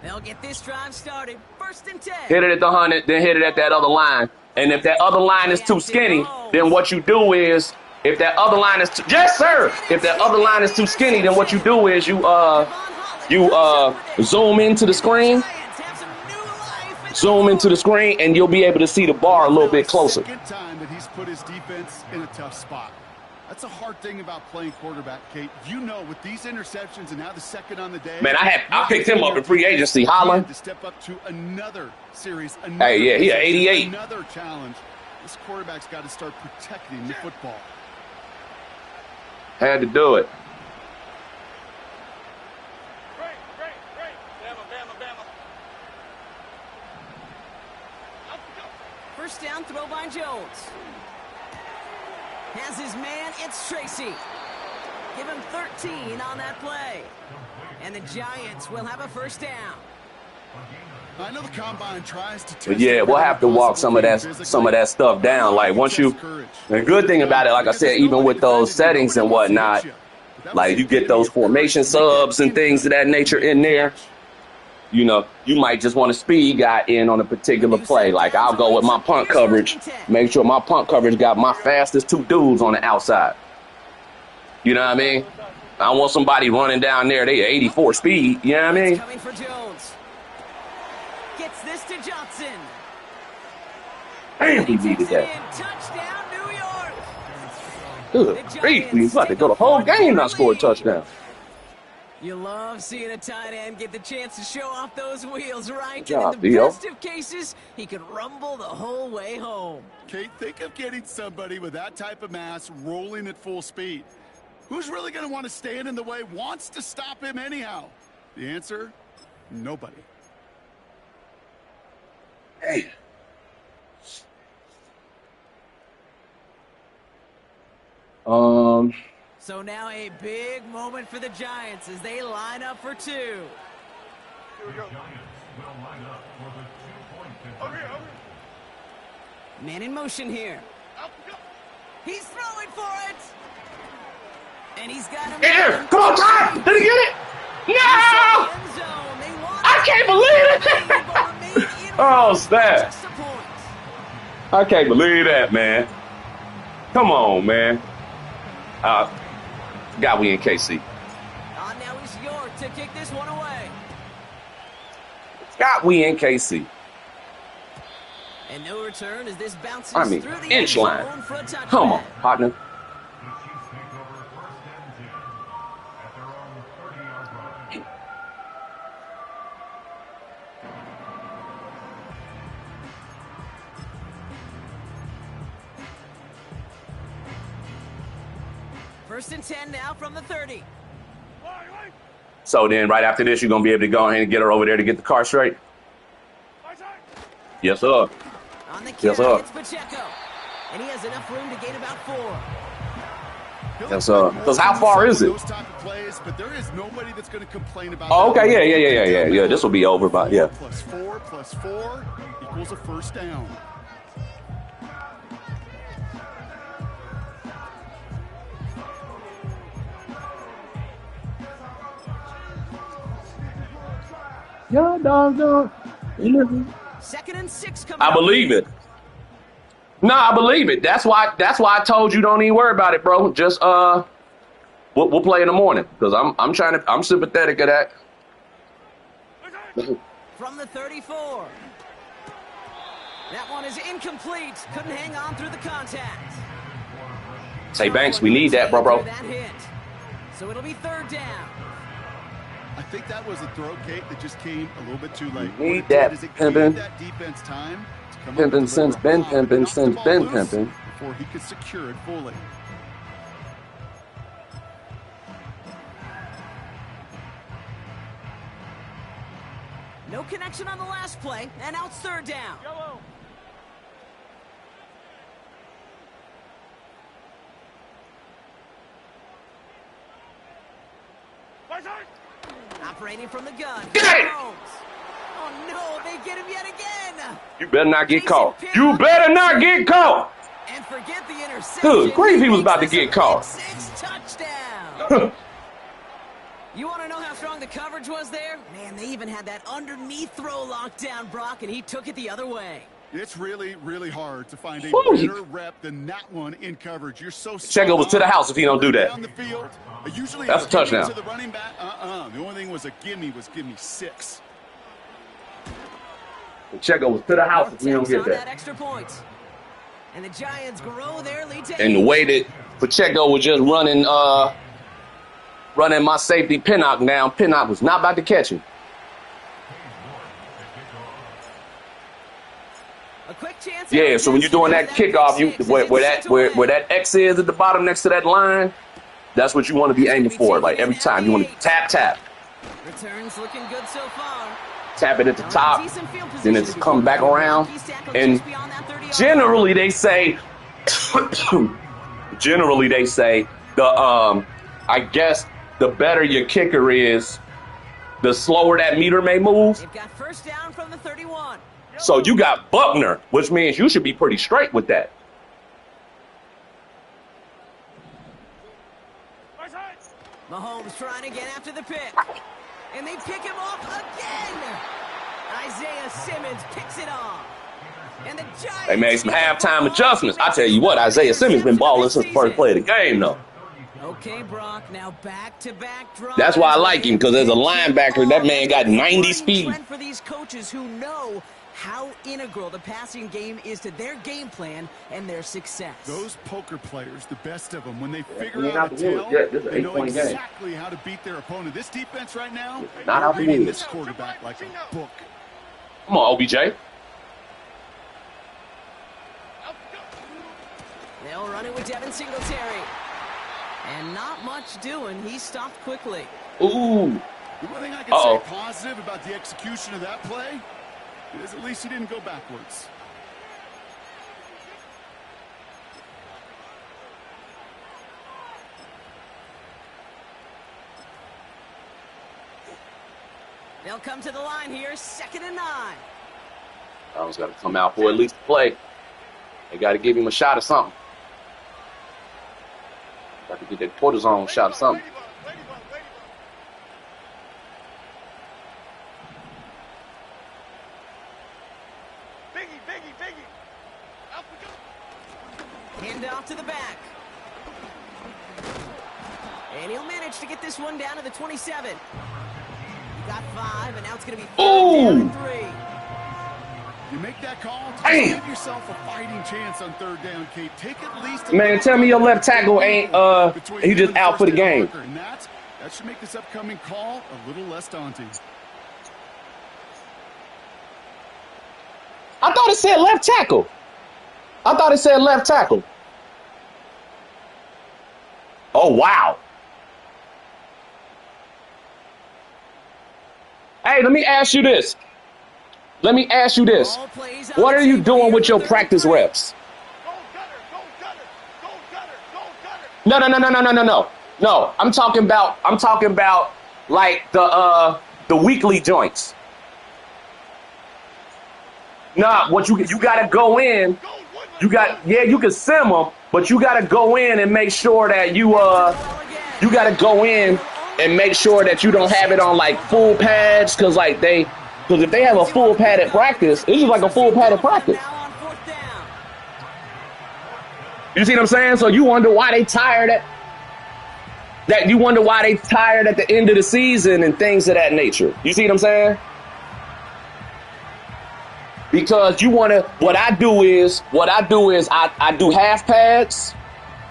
They'll get this drive started. 1st and 10. Hit it at the 100, then hit it at that other line. And if that other line is too skinny, then what you do is, if that other line is yes, sir. If that other line is too skinny, then what you do is you zoom into the screen. Zoom into the screen, and you'll be able to see the bar a little bit closer. Second time that he's put his defense in a tough spot. That's a hard thing about playing quarterback, Kate. You know, with these interceptions and now the second on the day. Man, I picked him up in free agency, Holland. To step up to another series. Hey, yeah, he 88. Another challenge. This quarterback's got to start protecting the football. Had to do it. First down, throw by Jones. Has his man, it's Tracy. Give him 13 on that play. And the Giants will have a first down. I know the combine tries to test. But yeah, we'll have to walk some of that stuff down. Like once you, the good thing about it, like I said, even with those settings and whatnot, like you get those formation subs and things of that nature in there. You know, you might just want a speed guy in on a particular play. Like I'll go with my punt coverage, make sure my punt coverage got my fastest 2 dudes on the outside. You know what I mean? I want somebody running down there. They 84 speed. You know what I mean? Coming for Jones. Gets this to Johnson. Damn, he needed that. Touchdown, New York. Good grief, we about to go the whole game not score a touchdown. You love seeing a tight end get the chance to show off those wheels, right? Good job, and in the Theo. best of cases, he could rumble the whole way home. Kate, think of getting somebody with that type of mass rolling at full speed. Who's really going to want to stand in the way, wants to stop him anyhow? The answer, nobody. Hey. So now a big moment for the Giants as they line up for 2. Here we go. Over here. Man in motion here. Out we go. He's throwing for it. And he's got him. Here, come on, Ty! Did he get it? No! I can't believe it! Oh, snap. I can't believe that, man. Come on, man. God, we in KC. Now it's York to kick this one away. God, we in KC. And no return as this bounces through the inch line. zone for a touchdown. Come on, partner. First and 10 now from the 30. So then right after this, you're going to be able to go ahead and get her over there to get the car straight? Yes, sir. On the Yes, carry, sir. it's Pacheco. And he has enough room to gain about 4. Yes, sir. Because how far is it? Those type of plays, but there is nobody that's going to complain about Oh, that. okay, yeah. This will be over by, yeah. +4 equals a first down. Yeah, dog. Second and 6 coming I up. believe it. No, I believe it. That's why I told you don't even worry about it, bro. Just we'll play in the morning because I'm sympathetic of that. From the 34. That one is incomplete. Couldn't hang on through the contact. Say Banks, we need that, bro. That hit. So it'll be 3rd down. I think that was a throw, Kate, that just came a little bit too late. Need What it that did is it pimpin'. gave that defense time to come up Pimpin' with since the been block and pimpin' knock the since ball been loose pimpin'. before he could secure it fully. No connection on the last play, and now it's 3rd down. Yellow. Operating from the gun. Get it! Oh no, they get him yet again. You better not get caught. You better not get caught. And forget the interception. Good grief, he was about to get caught. 6 touchdown. You want to know how strong the coverage was there? Man, they even had that underneath throw locked down, Brock, and he took it the other way. It's really, really hard to find a Woo. better rep than that one in coverage. You're so Checo was to the house if he don't do that. down the field. Usually That's a touchdown. To the running back. The only thing was a gimme 6. Checo was to the house if he don't get On that that. extra point. And the Giants grow their lead to And the 8. way that Pacheco was just running my safety Pinnock down, Pinnock was not about to catch him. A quick chance. Yeah, so when you're doing that kickoff, you where that X is at the bottom next to that line, that's what you want to be aiming for. Like every time, you want to tap, Returns looking good so far. tap it at the top, then it's come back around. And generally they say, I guess the better your kicker is, the slower that meter may move. They've got first down from the 31. So you got Buckner, which means you should be pretty straight with that. Mahomes trying to get after the pick. And they pick him off again. Isaiah Simmons picks it off. And the Giants. They made some halftime adjustments. I tell you what, Isaiah Simmons been balling since the first play of the game, though. Okay, Brock, now back-to-back drives. That's why I like him, because as a linebacker, that man got 90 speed. For these coaches who know how integral the passing game is to their game plan and their success. Those poker players, the best of them, when they figure we ain't out out a the woods tell, yet. This is an they know 8-point game. exactly how to beat their opponent. This defense right now, Not they're out the reading woods. this quarterback like a book. Come on, OBJ. They'll run it with Devin Singletary. And not much doing. He stopped quickly. Ooh. The one thing I can say positive about the execution of that play is at least he didn't go backwards. They'll come to the line here, 2nd and 9. Browns got to come out for at least a play. They got to give him a shot or something. Got to get that cortisone shot or something. Hand off to the back. And he'll manage to get this one down to the 27. He got 5, and now it's going to be 3rd and 3. You make that call, Damn. give yourself a fighting chance on 3rd down, Kate. Take at least Man, tell me your left tackle ain't he just out for the game. And that should make this upcoming call a little less daunting. I thought it said left tackle. Oh, wow. Hey, let me ask you this. What are you doing with your practice reps? No. No, I'm talking about like the weekly joints. Nah, what you gotta go in. You can sim them, but you gotta go in and make sure that you gotta go in and make sure that you don't have it on like full pads, because if they have a full padded practice, it's just like a full padded practice. You see what I'm saying? So you wonder why they tired at the end of the season and things of that nature. You see what I'm saying? Because what I do is I do half pads.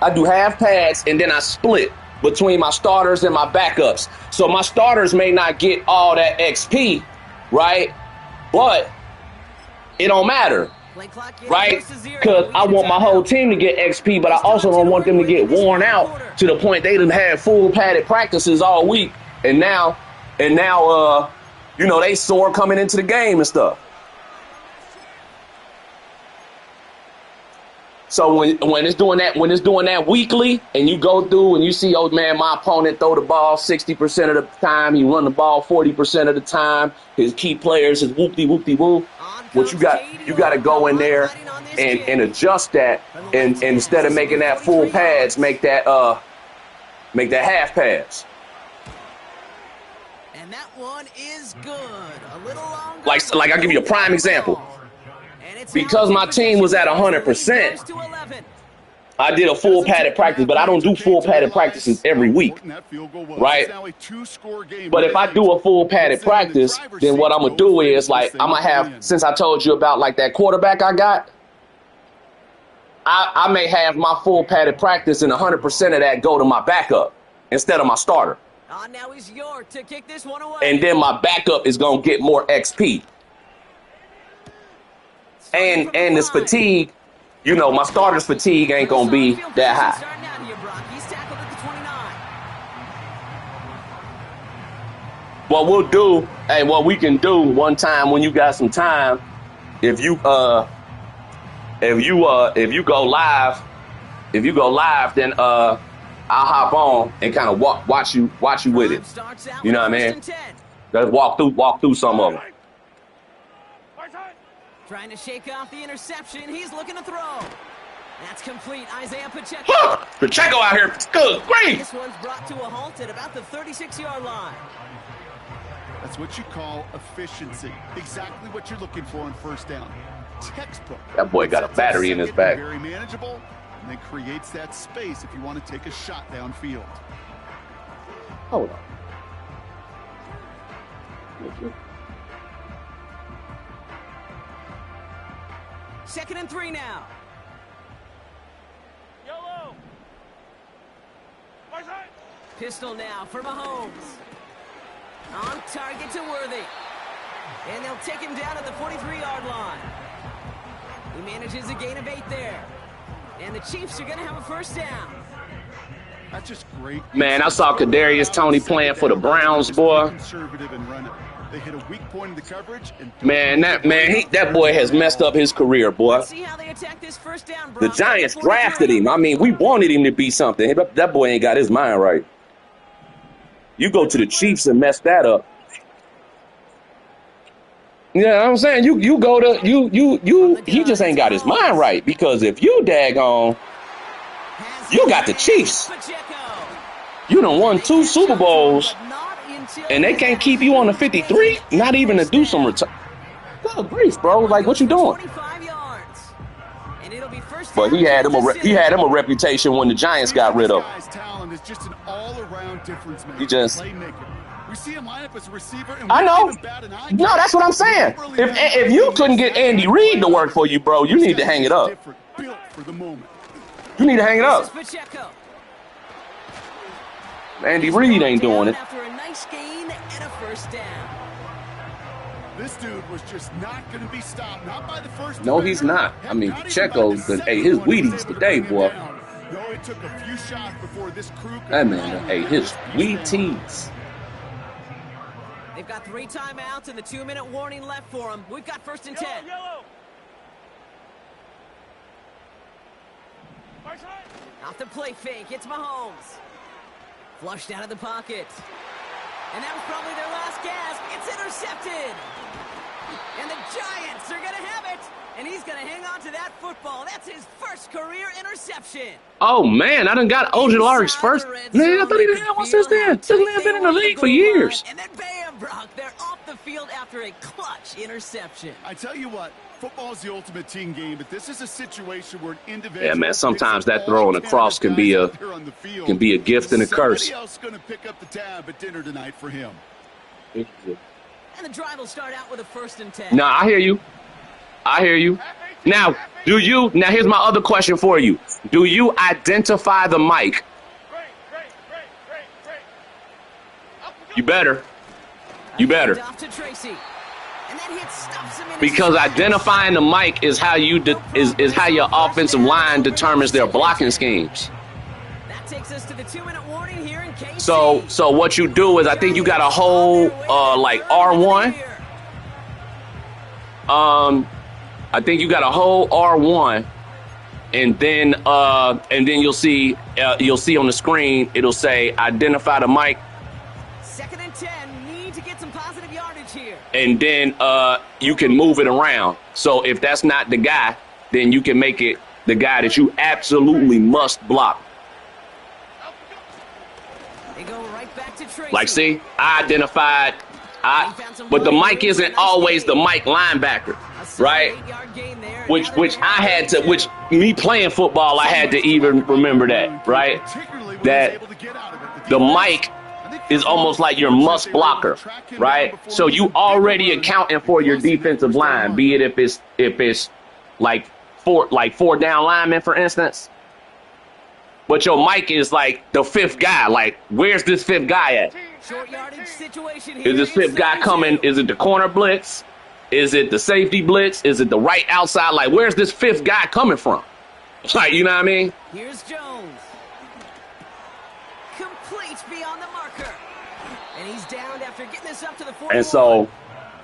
And then I split between my starters and my backups. So my starters may not get all that XP, right? But it don't matter, right? Because I want my whole team to get XP, but I also don't want them to get worn out to the point they didn't have full padded practices all week. And now, they sore coming into the game and stuff. So when it's doing that weekly, and you go through and you see, oh man, my opponent throw the ball 60% of the time, he run the ball 40% of the time, his key players is whoop-de-whoop-de-whoop. What you got to go in there and adjust that, and instead of making that full pads, make that half pads. And that one is good. A little longer. Like I'll give you a prime example. Because my team was at 100%, I did a full padded practice, but I don't do full padded practices every week, right? But if I do a full padded practice, then what I'm going to do is, like, I'm going to have, since I told you about, like, that quarterback I got, I may have my full padded practice and 100% of that go to my backup instead of my starter. Now he's York to kick this one away. And then my backup is going to get more XP. And this fatigue, my starter's fatigue ain't going to be that high. What we can do one time when you got some time, if you go live, then I'll hop on and kind of watch you with it. You know what I mean? Let's walk through some of them. Trying to shake off the interception. He's looking to throw. That's complete. Isaiah Pacheco. Pacheco out here. Good grief. This one's brought to a halt at about the 36-yard line. That's what you call efficiency. Exactly what you're looking for on 1st down. Textbook. That boy got a battery in his back. Very manageable, and then creates that space if you want to take a shot downfield. Hold on. 2nd and 3 now. Yellow. Right side. Pistol now for Mahomes. On target to Worthy. And they'll take him down at the 43-yard line. He manages a gain of 8 there. And the Chiefs are going to have a first down. That's just great. Man, I saw Kadarius Toney playing for the Browns, boy. Conservative and run it. They hit a weak point in the coverage. And Man, that boy has messed up his career, boy. See how they attack this first down, The Giants drafted him. I mean, we wanted him to be something. That boy ain't got his mind right. You go to the Chiefs and mess that up. Yeah, I'm saying you go to he just ain't got his mind right, because if you daggone, you got the Chiefs. You done won 2 Super Bowls, and they can't keep you on the 53, not even to do some return. Good grief, bro! Like, what you doing? But he had him a reputation when the Giants got rid of him. Talent is just an all-around difference maker. He just. We see him line up as a receiver, and I know. No, that's what I'm saying. If you couldn't get Andy Reid to work for you, bro, you need to hang it up. Built for the moment. You need to hang it up. Andy Reid ain't doing it. After a nice gain and a first down. This dude was just not going to be stopped. Not by the first. No, he's not. I mean, Pacheco's hey, his Wheaties today, boy. No, it took a few shots before this crew. That man, hey, his Wheaties. They've got 3 timeouts and the 2-minute warning left for them. We've got 1st and 10. Yellow. Right side. Off the play fake, it's Mahomes. Flushed out of the pocket. And that was probably their last gasp. It's intercepted. And the Giants are going to have it. And he's going to hang on to that football. That's his first career interception. Oh, man, I done got Ojulari's first. Man, I thought he didn't have one since then. This man's been in the league for years. And then bam, Brock, they're off the field after a clutch interception. I tell you what, football is the ultimate team game, but this is a situation where an individual. Yeah, man, sometimes that throwing across can be a gift and a curse. Somebody else going to pick up the tab at dinner tonight for him. And the drive will start out with a 1st and 10. Now, I hear you. Now, now here's my other question for you. Do you identify the mic? You better. Because identifying the mic is how is how your offensive line determines their blocking schemes. That takes us to the 2-minute warning here in KC. So what you do is, I think you got a whole like R1. I think you got a whole R1, and then you'll see on the screen, it'll say identify the mic. 2nd and 10, need to get some positive yardage here. And then you can move it around. So if that's not the guy, then you can make it the guy that you absolutely must block. They go right back to Tracy. Like, see, I identified. But the mic isn't always the mic linebacker, right? Which me playing football, I had to even remember that, right? That the mic is almost like your must blocker, right? So you already accounting for your defensive line, be it if it's like four down linemen, for instance. But your mic is like the 5th guy. Like, where's this 5th guy at? Short yardage situation here. Is this 5th guy coming? Is it the corner blitz? Is it the safety blitz? Is it the right outside? Like, where's this 5th guy coming from? Like, you know what I mean? Here's Jones. Complete beyond the marker. And he's down after getting this up to the 41. And so,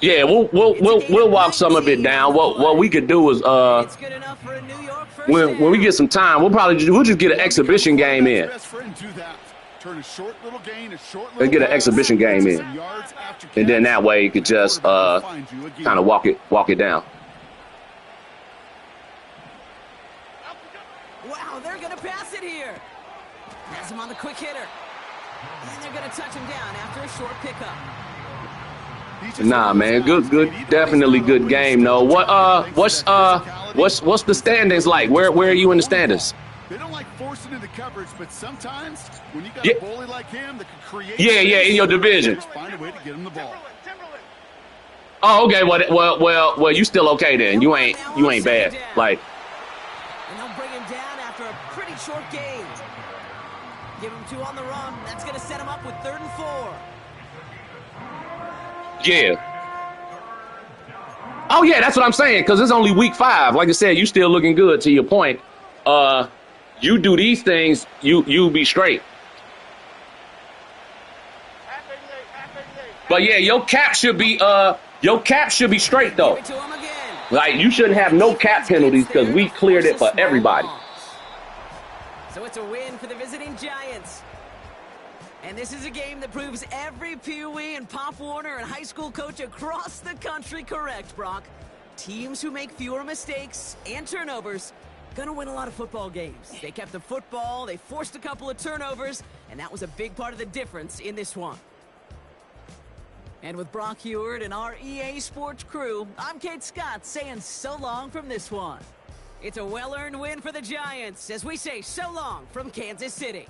yeah, we'll walk some of it down. What we could do is It's good enough for a New York first when we get some time, we'll just get an exhibition game in. Let's get an exhibition game in, and then that way you could just kind of walk it down. Wow, they're gonna pass it here. Has him on the quick hitter, and they're gonna touch him down after a short pickup. Nah, man, good, definitely good game. No, what's the standings like? Where are you in the standings? They don't like forcing into coverage, but sometimes when you got a bully like him that can create. Yeah, in your division. Find a way to get him the ball. Oh, okay. Well. You still okay then? You ain't bad. Like. And they'll bring him down after a pretty short game. Give him 2 on the run. That's going to set him up with 3rd and 4. Yeah. Oh yeah, that's what I'm saying. Because it's only week 5. Like I said, you still looking good. To your point, you do these things, you be straight. But yeah, your cap should be straight though. Give it to him again. Like you shouldn't have no cap penalties because we cleared it for everybody. So it's a win for the visiting Giants. And this is a game that proves every Pee Wee and Pop Warner and high school coach across the country correct, Brock. Teams who make fewer mistakes and turnovers gonna win a lot of football games. They kept the football, they forced a couple of turnovers, and that was a big part of the difference in this one. And with Brock Heward and our EA Sports crew, I'm Kate Scott saying so long from this one. It's a well-earned win for the Giants as we say so long from Kansas City.